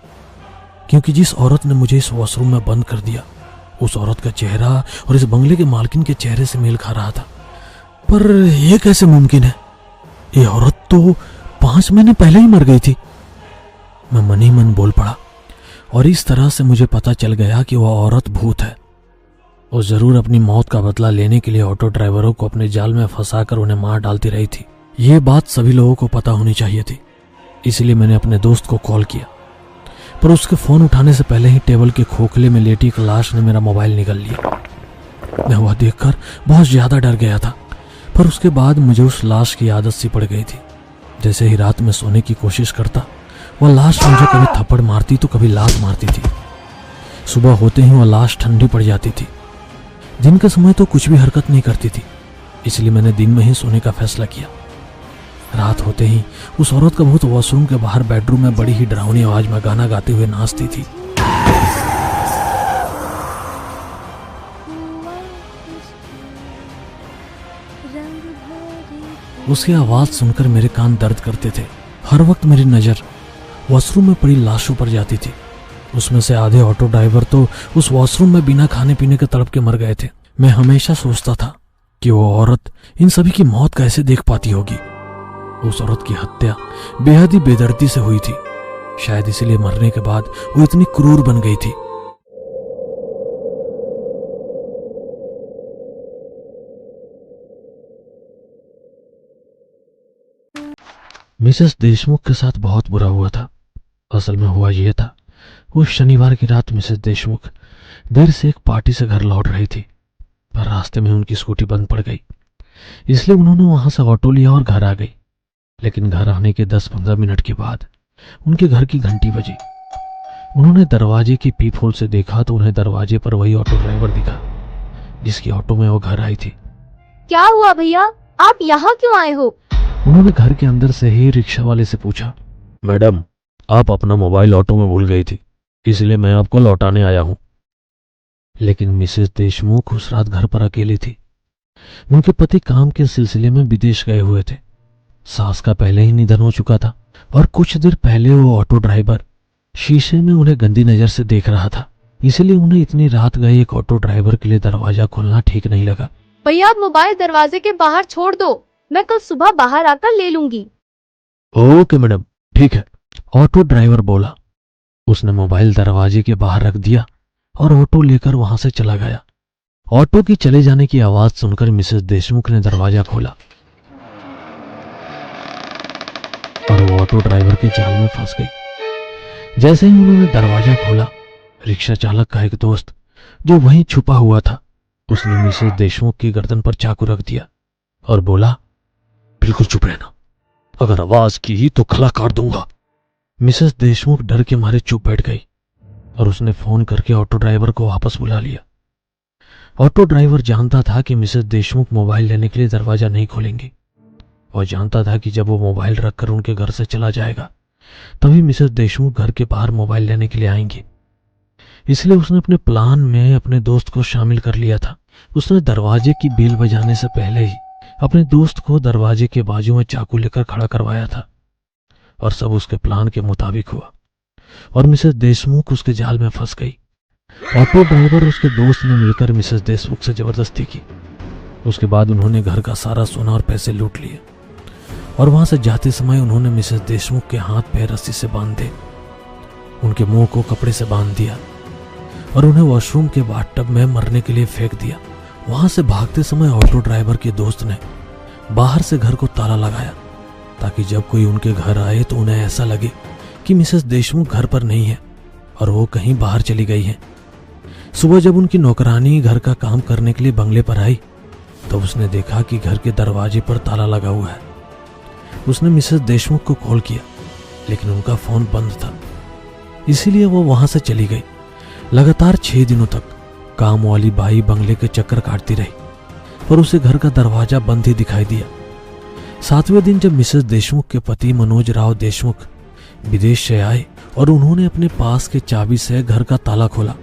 क्योंकि जिस औरत ने मुझे इस वॉशरूम में बंद कर दिया उस औरत का चेहरा और इस बंगले के मालकिन के चेहरे से मेल खा रहा था। पर यह कैसे मुमकिन है? ये औरत तो 5 महीने पहले ही मर गई थी। मैं मन ही मन बोल पड़ा और इस तरह से मुझे पता चल गया कि वह औरत भूत है। वो जरूर अपनी मौत का बदला लेने के लिए ऑटो ड्राइवरों को अपने जाल में फंसाकर उन्हें मार डालती रही थी। यह बात सभी लोगों को पता होनी चाहिए थी। इसलिए मैंने अपने दोस्त को कॉल किया, पर उसके फोन उठाने से पहले ही टेबल के खोखले में लेटी एक लाश ने मेरा मोबाइल निगल लिया। मैं वह देखकर बहुत ज्यादा डर गया था, पर उसके बाद मुझे उस लाश की आदत सी पड़ गई थी। जैसे ही रात में सोने की कोशिश करता, वह लाश मुझे कभी थप्पड़ मारती तो कभी लात मारती थी। सुबह होते ही वह लाश ठंडी पड़ जाती थी। दिन के समय तो कुछ भी हरकत नहीं करती थी, इसलिए मैंने दिन में ही सोने का फैसला किया। रात होते ही उस औरत का भूत वॉशरूम के बाहर बेडरूम में बड़ी ही डरावनी आवाज में गाना गाते हुए नाचती थी। उसकी आवाज सुनकर मेरे कान दर्द करते थे। हर वक्त मेरी नजर वॉशरूम में पड़ी लाशों पर जाती थी। उसमें से आधे ऑटो ड्राइवर तो उस वॉशरूम में बिना खाने पीने के तड़प के मर गए थे। मैं हमेशा सोचता था कि वो औरत इन सभी की मौत कैसे देख पाती होगी। उस औरत की हत्या बेहद ही बेदर्दी से हुई थी। शायद इसलिए मरने के बाद वो इतनी क्रूर बन गई थी। मिसेस देशमुख के साथ बहुत बुरा हुआ था। असल में हुआ यह था, उस शनिवार की रात मिसेस देशमुख देर से एक पार्टी से घर लौट रही थी, पर रास्ते में उनकी स्कूटी बंद पड़ गई। इसलिए उन्होंने वहां से ऑटो लिया और घर आ गई। लेकिन घर आने के 10-15 मिनट के बाद उनके घर की घंटी बजी। उन्होंने दरवाजे की पीप होल से देखा तो उन्हें दरवाजे पर वही ऑटो ड्राइवर दिखा जिसकी ऑटो में वो घर आई थी। क्या हुआ भैया, आप यहाँ क्यों आए हो? उन्होंने घर के अंदर से ही रिक्शा वाले से पूछा, मैडम आप अपना मोबाइल ऑटो में भूल गई थी, इसलिए मैं आपको लौटाने आया हूं। लेकिन मिसेस देशमुख उस रात घर पर अकेली थी। उनके पति काम के सिलसिले में विदेश गए हुए थे। सास का पहले ही निधन हो चुका था और कुछ देर पहले वो ऑटो ड्राइवर शीशे में उन्हें गंदी नजर से देख रहा था। इसलिए उन्हें इतनी रात गए एक ऑटो ड्राइवर के लिए दरवाजा खोलना ठीक नहीं लगा। भैया आप मोबाइल दरवाजे के बाहर छोड़ दो, मैं कल सुबह बाहर आकर ले लूंगी। ओके मैडम, ठीक है, ऑटो ड्राइवर बोला। उसने मोबाइल दरवाजे के बाहर रख दिया और ऑटो लेकर वहां से चला गया। ऑटो की चले जाने की आवाज सुनकर मिसेस देशमुख ने दरवाजा खोला और वो ऑटो ड्राइवर के जाल में फंस गई। जैसे ही उन्होंने दरवाजा खोला, रिक्शा चालक का एक दोस्त जो वहीं छुपा हुआ था, उसने मिसेस देशमुख की गर्दन पर चाकू रख दिया और बोला, बिल्कुल चुप रहना, अगर आवाज की तो गला काट दूंगा। मिसेस देशमुख डर के मारे चुप बैठ गई और उसने फोन करके ऑटो ड्राइवर को वापस बुला लिया। ऑटो ड्राइवर जानता था कि मिसेस देशमुख मोबाइल लेने के लिए दरवाजा नहीं खोलेंगी और जानता था कि जब वो मोबाइल रखकर उनके घर से चला जाएगा तभी मिसेस देशमुख घर के बाहर मोबाइल लेने के लिए आएंगी। इसलिए उसने अपने प्लान में अपने दोस्त को शामिल कर लिया था। उसने दरवाजे की बेल बजाने से पहले ही अपने दोस्त को दरवाजे के बाजू में चाकू लेकर खड़ा करवाया था और सब उसके प्लान के मुताबिक हुआ और मिसेस देशमुख उसके जाल में फंस गई। ऑटो ड्राइवर उसके दोस्त ने मिलकर मिसेस देशमुख से जबरदस्ती की। उसके बाद उन्होंने घर का सारा सोना और पैसे लूट लिए और वहां से जाते समय उन्होंने मिसेस देशमुख के हाथ पैर रस्सी से बांध दिए, उनके मुंह को कपड़े से बांध दिया और उन्हें वॉशरूम के बाथटब में मरने के लिए फेंक दिया। वहां से भागते समय ऑटो ड्राइवर के दोस्त ने बाहर से घर को ताला लगाया ताकि जब कोई उनके घर आए तो उन्हें ऐसा लगे कि मिसेस देशमुख घर पर नहीं है और वो कहीं बाहर चली गई है। सुबह जब उनकी नौकरानी घर का काम करने के लिए बंगले पर आई तो उसने देखा कि घर के दरवाजे पर ताला लगा हुआ है। उसने मिसेस देशमुख को कॉल किया लेकिन उनका फोन बंद था, इसीलिए वो वहां से चली गई। लगातार 6 दिनों तक काम वाली बाई बंगले के चक्कर काटती रही पर उसे घर का दरवाजा बंद ही दिखाई दिया। 7वें दिन जब मिसेस देशमुख के पति मनोज राव देशमुख विदेश से आए और उन्होंने अपने पास के चाबी से घर का ताला खोला,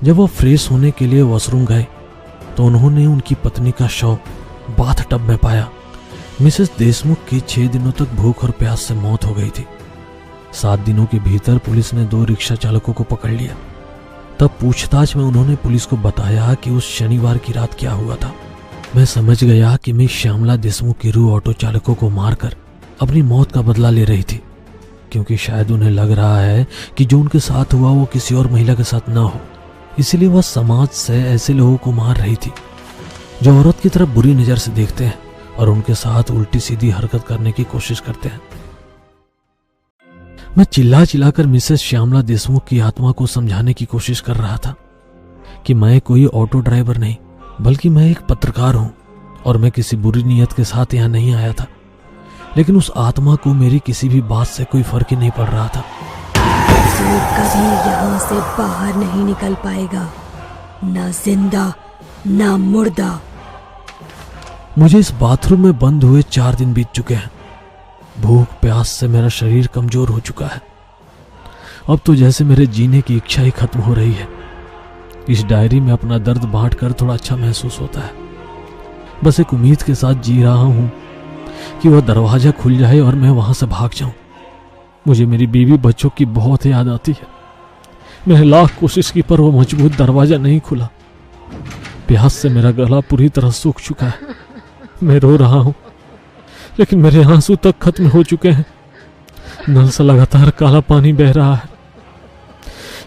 जब वो फ्रेश होने के लिए वॉशरूम गए तो उन्होंने उनकी पत्नी का शव बाथ टब में पाया। मिसेस देशमुख की 6 दिनों तक भूख और प्यास से मौत हो गई थी। 7 दिनों के भीतर पुलिस ने 2 रिक्शा चालकों को पकड़ लिया। तब पूछताछ में उन्होंने पुलिस को बताया कि उस शनिवार की रात क्या हुआ था। मैं समझ गया कि मिस श्यामला देशमुख की रूह ऑटो चालकों को मारकर अपनी मौत का बदला ले रही थी, क्योंकि शायद उन्हें लग रहा है कि जो उनके साथ हुआ वो किसी और महिला के साथ ना हो, इसलिए वह समाज से ऐसे लोगों को मार रही थी जो औरत की तरफ बुरी नजर से देखते हैं और उनके साथ उल्टी सीधी हरकत करने की कोशिश करते हैं। मैं चिल्ला चिल्लाकर मिसेस श्यामला देशमुख की आत्मा को समझाने की कोशिश कर रहा था कि मैं कोई ऑटो ड्राइवर नहीं बल्कि मैं एक पत्रकार हूं और मैं किसी बुरी नीयत के साथ यहां नहीं आया था। लेकिन उस आत्मा को मेरी किसी भी बात से कोई फर्क ही नहीं पड़ रहा था। तू कभी यहाँ से बाहर नहीं निकल पाएगा, ना जिंदा ना मुर्दा। मुझे इस बाथरूम में बंद हुए 4 दिन बीत चुके हैं। भूख प्यास से मेरा शरीर कमजोर हो चुका है। अब तो जैसे मेरे जीने की इच्छा ही खत्म हो रही है। इस डायरी में अपना दर्द बांटकर थोड़ा अच्छा महसूस होता है। बस एक उम्मीद के साथ जी रहा हूं कि वह दरवाजा खुल जाए और मैं वहां से भाग जाऊं। मुझे मेरी बीवी बच्चों की बहुत याद आती है। मैंने लाख कोशिश की पर वह मजबूत दरवाजा नहीं खुला। प्यास से मेरा गला पूरी तरह सूख चुका है। मैं रो रहा हूं लेकिन मेरे आंसू तक खत्म हो चुके हैं। नल से लगातार काला पानी बह रहा है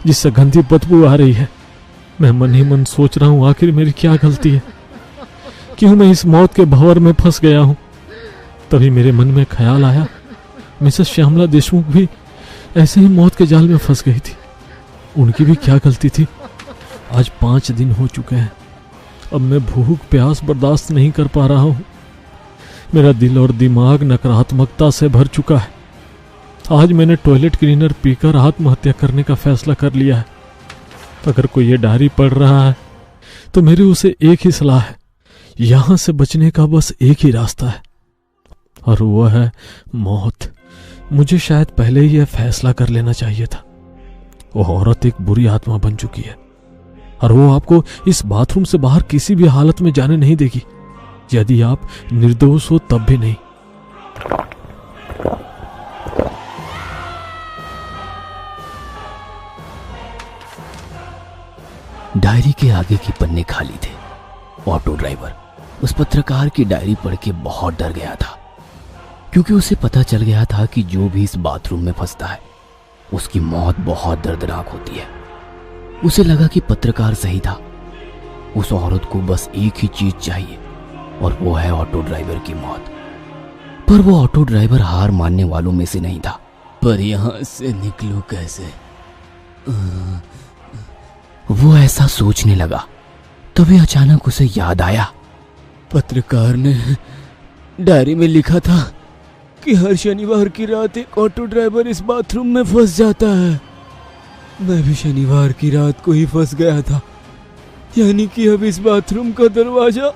जिससे गंदी बदबू आ रही है। मैं मन ही मन सोच रहा हूं आखिर मेरी क्या गलती है, क्यों मैं इस मौत के भंवर में फंस गया हूं। तभी मेरे मन में ख्याल आया मिसेस श्यामला देशमुख भी ऐसे ही मौत के जाल में फंस गई थी। उनकी भी क्या गलती थी। आज 5 दिन हो चुके हैं। अब मैं भूख प्यास बर्दाश्त नहीं कर पा रहा हूं। मेरा दिल और दिमाग नकारात्मकता से भर चुका है। आज मैंने टॉयलेट क्लीनर पीकर आत्महत्या करने का फैसला कर लिया है। अगर कोई ये डायरी पढ़ रहा है तो मेरी उसे एक ही सलाह है, यहां से बचने का बस एक ही रास्ता है और वो है मौत। मुझे शायद पहले ही यह फैसला कर लेना चाहिए था। वो औरत एक बुरी आत्मा बन चुकी है और वो आपको इस बाथरूम से बाहर किसी भी हालत में जाने नहीं देगी, यदि आप निर्दोष हो तब भी नहीं। डायरी के आगे के पन्ने खाली थे। ऑटो ड्राइवर उस पत्रकार की डायरी पढ़ के बहुत डर गया था, क्योंकि उसे पता चल गया था कि जो भी इस बाथरूम में फंसता है उसकी मौत बहुत दर्दनाक होती है। उसे लगा कि पत्रकार सही था। उस औरत को बस एक ही चीज चाहिए और वो है ऑटो ड्राइवर की मौत। पर वो ऑटो ड्राइवर हार मानने वालों में से नहीं था। पर यहां से निकलूं कैसे? वो ऐसा सोचने लगा, तभी अचानक उसे याद आया, पत्रकार ने डायरी में लिखा था कि हर शनिवार की रात एक ऑटो ड्राइवर इस बाथरूम में फंस जाता है। मैं भी शनिवार की रात को ही फंस गया था, यानी कि अब इस बाथरूम का दरवाजा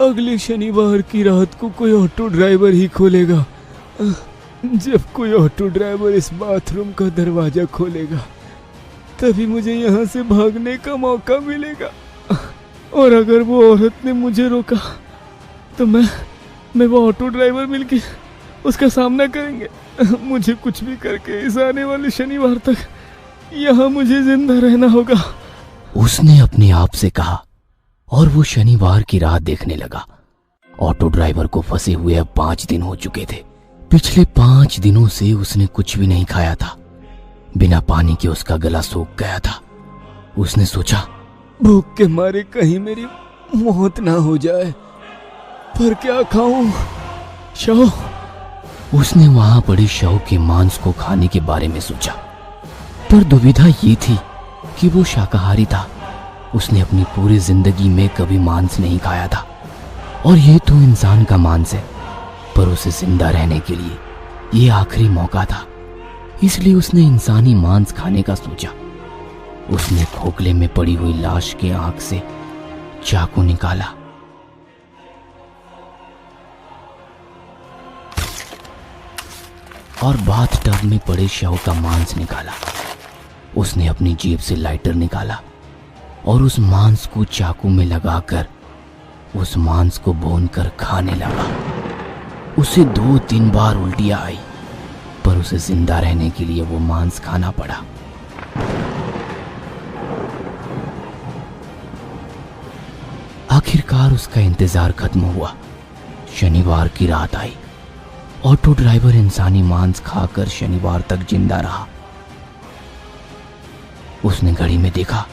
अगले शनिवार की रात को कोई ऑटो ड्राइवर ही खोलेगा। जब कोई ऑटो ड्राइवर इस बाथरूम का दरवाजा खोलेगा तभी मुझे यहाँ से भागने का मौका मिलेगा। और अगर वो औरत ने मुझे रोका तो मैं वो ऑटो ड्राइवर मिलके उसका सामना करेंगे। मुझे कुछ भी करके इस आने वाले शनिवार तक यहाँ मुझे जिंदा रहना होगा, उसने अपने आप से कहा और वो शनिवार की रात देखने लगा। ऑटो ड्राइवर को फंसे हुए अब 5 दिन हो चुके थे। पिछले 5 दिनों से उसने कुछ भी नहीं खाया था। बिना पानी के उसका गला सूख गया था। उसने सोचा, भूख के मारे कहीं मेरी मौत ना हो जाए, पर क्या खाऊं? शव। उसने वहां पड़े शव के मांस को खाने के बारे में सोचा, पर दुविधा ये थी कि वो शाकाहारी था। उसने अपनी पूरी जिंदगी में कभी मांस नहीं खाया था और ये तो इंसान का मांस है, पर उसे जिंदा रहने के लिए ये आखिरी मौका था। इसलिए उसने इंसानी मांस खाने का सोचा। उसने खोखले में पड़ी हुई लाश के आंख से चाकू निकाला और बाथटब में पड़े शव का मांस निकाला। उसने अपनी जेब से लाइटर निकाला और उस मांस को चाकू में लगाकर उस मांस को भूनकर खाने लगा। उसे 2-3 बार उल्टियां आई, पर उसे जिंदा रहने के लिए वो मांस खाना पड़ा। आखिरकार उसका इंतजार खत्म हुआ। शनिवार की रात आई। ऑटो ड्राइवर इंसानी मांस खाकर शनिवार तक जिंदा रहा। उसने घड़ी में देखा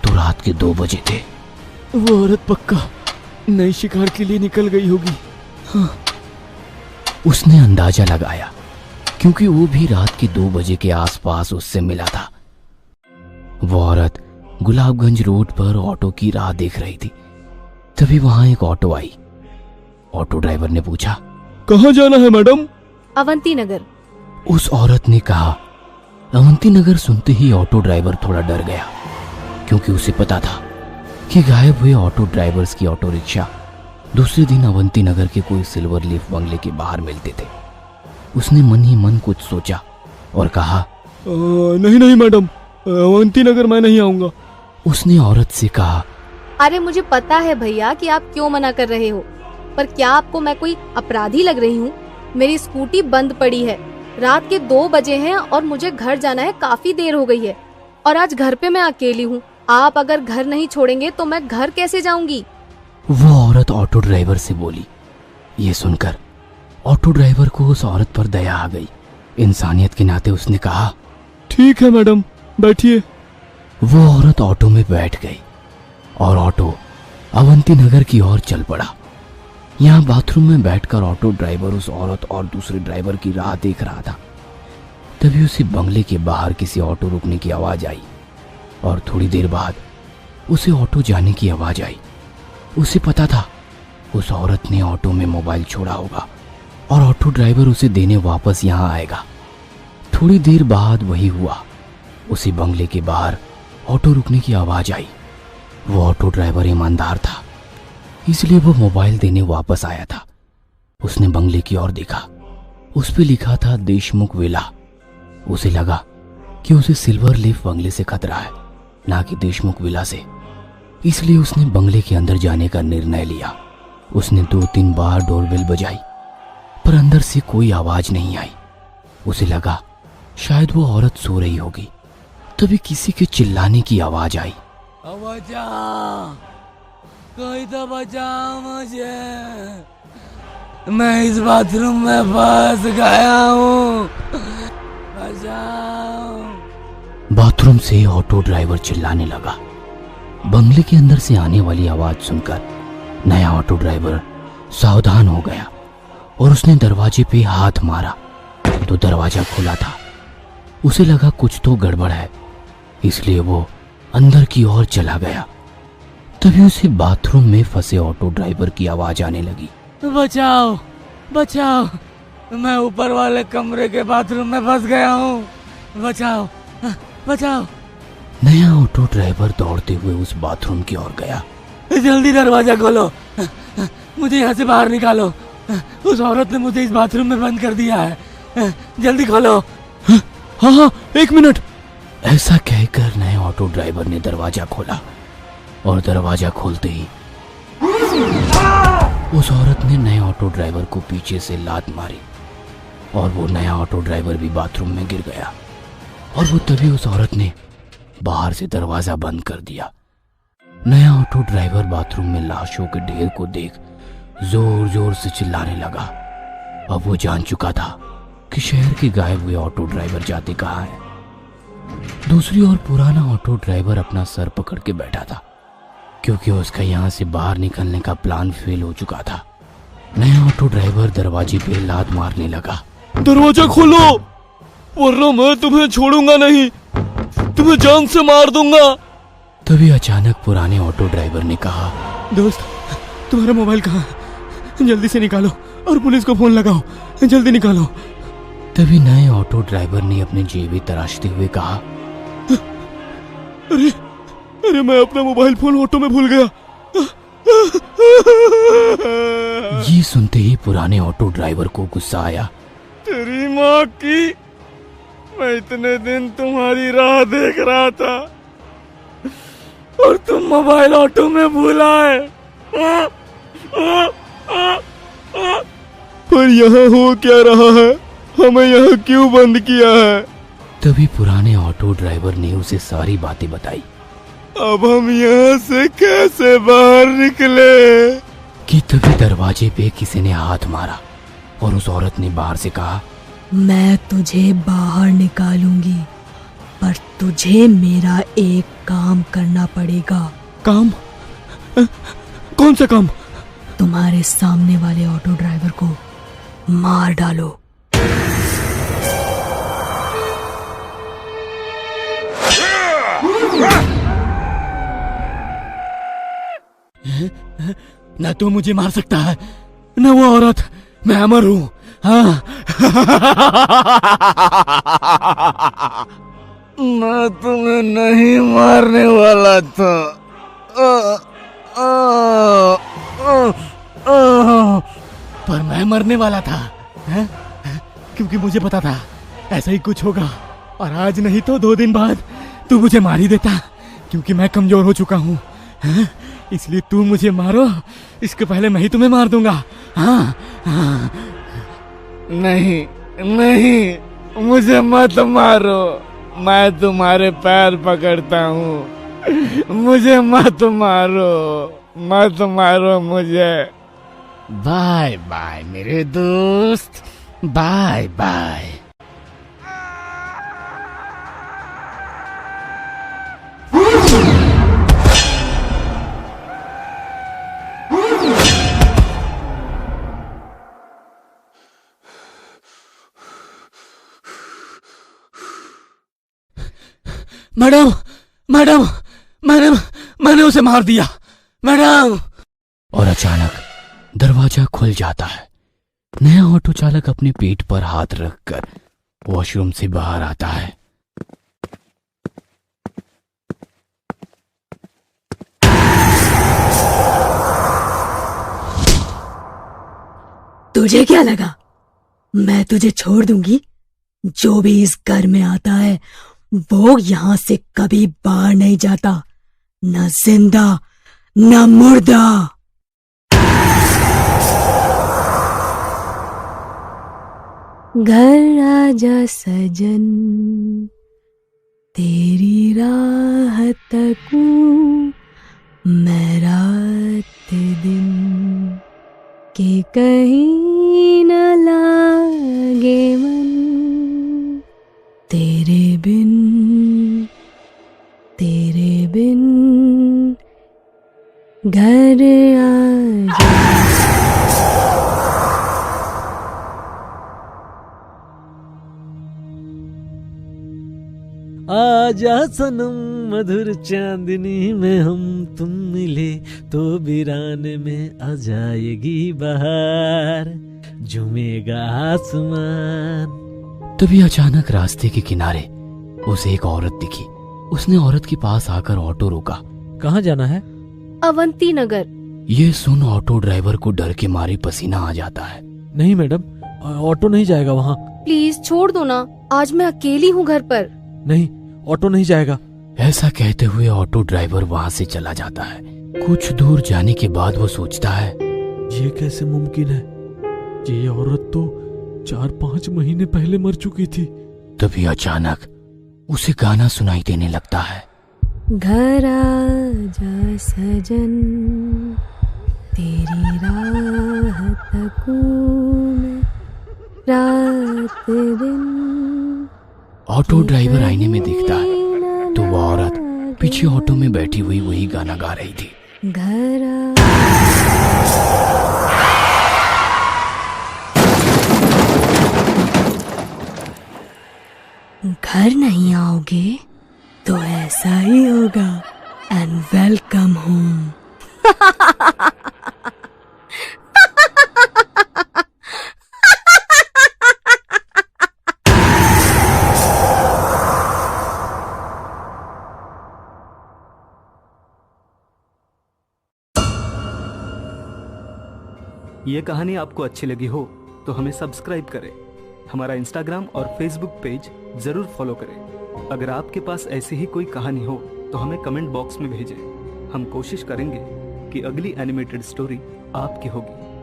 तो रात के 2 बजे थे। वो औरत पक्का नई शिकार के लिए निकल गई होगी। हाँ। उसने अंदाजा लगाया क्योंकि वो भी रात के 2 बजे के आसपास उससे मिला था। वो औरत गुलाबगंज रोड पर ऑटो की राह देख रही थी। तभी वहां एक ऑटो आई। ऑटो ड्राइवर ने पूछा, कहाँ जाना है मैडम? अवंती नगर। उस औरत ने कहा। अवंती नगर सुनते ही ऑटो ड्राइवर थोड़ा डर गया क्योंकि उसे पता था कि गायब हुए ऑटो ड्राइवर्स की ऑटो रिक्शा दूसरे दिन अवंती नगर के कोई सिल्वर लीफ बंगले के बाहर मिलते थे। उसने मन ही मन कुछ सोचा और कहा, नहीं नहीं मैडम, अवंती नगर मैं नहीं आऊंगा। उसने औरत से कहा, अरे मुझे पता है भैया कि आप क्यों मना कर रहे हो, पर क्या आपको मैं कोई अपराधी लग रही हूँ? मेरी स्कूटी बंद पड़ी है, रात के 2 बजे हैं और मुझे घर जाना है, काफी देर हो गई है और आज घर पे मैं अकेली हूँ। आप अगर घर नहीं छोड़ेंगे तो मैं घर कैसे जाऊंगी? वो औरत ऑटो ड्राइवर से बोली। ये सुनकर ऑटो ड्राइवर को उस औरत पर दया आ गई। इंसानियत के नाते उसने कहा, ठीक है मैडम, बैठिए। वो औरत ऑटो में बैठ गई और ऑटो अवंती नगर की ओर चल पड़ा। यहाँ बाथरूम में बैठकर ऑटो ड्राइवर उस औरत और दूसरे ड्राइवर की राह देख रहा था। तभी उसे बंगले के बाहर किसी ऑटो रुकने की आवाज आई और थोड़ी देर बाद उसे ऑटो जाने की आवाज आई। उसे पता था उस औरत ने ऑटो में मोबाइल छोड़ा होगा और ऑटो ड्राइवर उसे देने वापस यहाँ आएगा। थोड़ी देर बाद वही हुआ। उसी बंगले के बाहर ऑटो रुकने की आवाज आई। वो ऑटो ड्राइवर ईमानदार था, इसलिए वो मोबाइल देने वापस आया था। उसने बंगले की ओर देखा। उस पे लिखा था देशमुख विला। उसे लगा कि उसे सिल्वर लीफ बंगले से खतरा है, ना कि देशमुख विला से। इसलिए उसने बंगले के अंदर जाने का निर्णय लिया। उसने 2-3 बार डोरबेल बजाई पर अंदर से कोई आवाज नहीं आई। उसे लगा शायद वो औरत सो रही होगी। तभी किसी के चिल्लाने की आवाज आई, कोई तो बचाओ मुझे, मैं इस बाथरूम में फंस गया हूँ, बचाओ। बाथरूम से ऑटो ड्राइवर चिल्लाने लगा। बंगले के अंदर से आने वाली आवाज सुनकर नया ऑटो ड्राइवर सावधान हो गया और उसने दरवाजे पे हाथ मारा तो दरवाजा खुला था। उसे लगा कुछ तो गड़बड़ है, इसलिए वो अंदर की ओर चला गया। तभी उसे बाथरूम में फंसे ऑटो ड्राइवर की आवाज आने लगी, बचाओ बचाओ, मैं ऊपर वाले कमरे के बाथरूम में फंस गया हूँ, बचाओ बचाओ। नया ऑटो ड्राइवर दौड़ते हुए उस बाथरूम की ओर गया। जल्दी दरवाजा खोलो, मुझे यहाँ से बाहर निकालो, उस औरत ने मुझे इस बाथरूम में बंद कर दिया है, जल्दी खोलो। हाँ हाँ 1 मिनट। ऐसा कहकर नए ऑटो ड्राइवर ने दरवाजा खोला और दरवाजा खोलते ही उस औरत ने नए ऑटो ड्राइवर को पीछे से लात मारी और वो नया ऑटो ड्राइवर भी बाथरूम में गिर गया। और वो तभी उस औरत ने बाहर से दरवाजा बंद कर दिया। नया ऑटो ड्राइवर बाथरूम में लाशों के ढेर को देख जोर जोर से चिल्लाने लगा। अब वो जान चुका था कि शहर के गायब हुए ऑटो ड्राइवर जाते कहाँ हैं। दूसरी ओर पुराना ऑटो ड्राइवर अपना सर पकड़ के बैठा था क्योंकि उसका यहाँ से बाहर निकलने का प्लान फेल हो चुका था। नया ऑटो ड्राइवर दरवाजे पे लात मारने लगा, दरवाजा खोलो वरना मैं तुम्हें छोड़ूंगा नहीं, तुम्हें जान से मार दूंगा। तभी अचानक पुराने ऑटो ड्राइवर ने कहा, दोस्त तुम्हारा मोबाइल कहाँ है, जल्दी से निकालो और पुलिस को फोन लगाओ, जल्दी निकालो। तभी नए ऑटो ड्राइवर ने अपने जेबें तराशते हुए कहा, अरे अरे मैं अपना मोबाइल फोन ऑटो में भूल गया। ये सुनते ही पुराने ऑटो ड्राइवर को गुस्सा आया। तेरी माँ की, मैं इतने दिन तुम्हारी राह देख रहा था और तुम मोबाइल ऑटो में भूला है। पर यहाँ हो क्या रहा है, हमें यहाँ क्यों बंद किया है? तभी पुराने ऑटो ड्राइवर ने उसे सारी बातें बताई। अब हम यहाँ से कैसे बाहर निकले? कि तभी दरवाजे पे किसी ने हाथ मारा और उस औरत ने बाहर से कहा, मैं तुझे बाहर निकालूंगी, पर तुझे मेरा एक काम करना पड़ेगा। काम? कौन सा काम? तुम्हारे सामने वाले ऑटो ड्राइवर को मार डालो। न तू मुझे मार सकता है न वो औरत। मैं अमर हूँ। हाँ। मैं तुम्हें नहीं मारने वाला था। पर मैं मरने वाला था, है? क्योंकि मुझे पता था ऐसा ही कुछ होगा, और आज नहीं तो 2 दिन बाद तू मुझे मार ही देता, क्योंकि मैं कमजोर हो चुका हूँ। इसलिए तू मुझे मारो, इसके पहले मैं ही तुम्हें मार दूंगा। हाँ, हाँ। नहीं नहीं, मुझे मत मारो, मैं तुम्हारे पैर पकड़ता हूँ। मुझे मत मारो, मत मारो मुझे। बाय बाय मेरे दोस्त, bye bye. Madam madam madam, मैंने उसे मार दिया मैडम। और अचानक दरवाजा खुल जाता है। नया ऑटो चालक अपने पेट पर हाथ रखकर वॉशरूम से बाहर आता है। तुझे क्या लगा मैं तुझे छोड़ दूंगी? जो भी इस घर में आता है वो यहाँ से कभी बाहर नहीं जाता, न जिंदा न मुर्दा। घर आजा सजन, तेरी राह तकूं मैं रात दिन, के कहीं न लागे मन तेरे बिन घर आजा। आजा सनम मधुर चांदनी में हम तुम मिले तो वीराने में आ जाएगी बहार, झूमेगा आसमान। तभी अचानक रास्ते के किनारे उसे एक औरत दिखी। उसने औरत के पास आकर ऑटो रोका। कहाँ जाना है? अवंती नगर। ये सुन ऑटो ड्राइवर को डर के मारे पसीना आ जाता है। नहीं मैडम, ऑटो नहीं जाएगा वहाँ। प्लीज छोड़ दो ना, आज मैं अकेली हूँ घर पर। नहीं, ऑटो नहीं जाएगा। ऐसा कहते हुए ऑटो ड्राइवर वहाँ से चला जाता है। कुछ दूर जाने के बाद वो सोचता है, ये कैसे मुमकिन है? ये औरत तो 4-5 महीने पहले मर चुकी थी। तभी अचानक उसे गाना सुनाई देने लगता है। घर आजा सजन, तेरी राह तकूं मैं रात दिन। ऑटो ड्राइवर आईने में दिखता है तो वो औरत पीछे ऑटो में बैठी हुई वही गाना गा रही थी। घर नहीं आओगे तो ऐसा ही होगा। And welcome home. ये कहानी आपको अच्छी लगी हो तो हमें सब्सक्राइब करें, हमारा इंस्टाग्राम और फेसबुक पेज जरूर फॉलो करें। अगर आपके पास ऐसी ही कोई कहानी हो तो हमें कमेंट बॉक्स में भेजें। हम कोशिश करेंगे कि अगली एनिमेटेड स्टोरी आपकी होगी।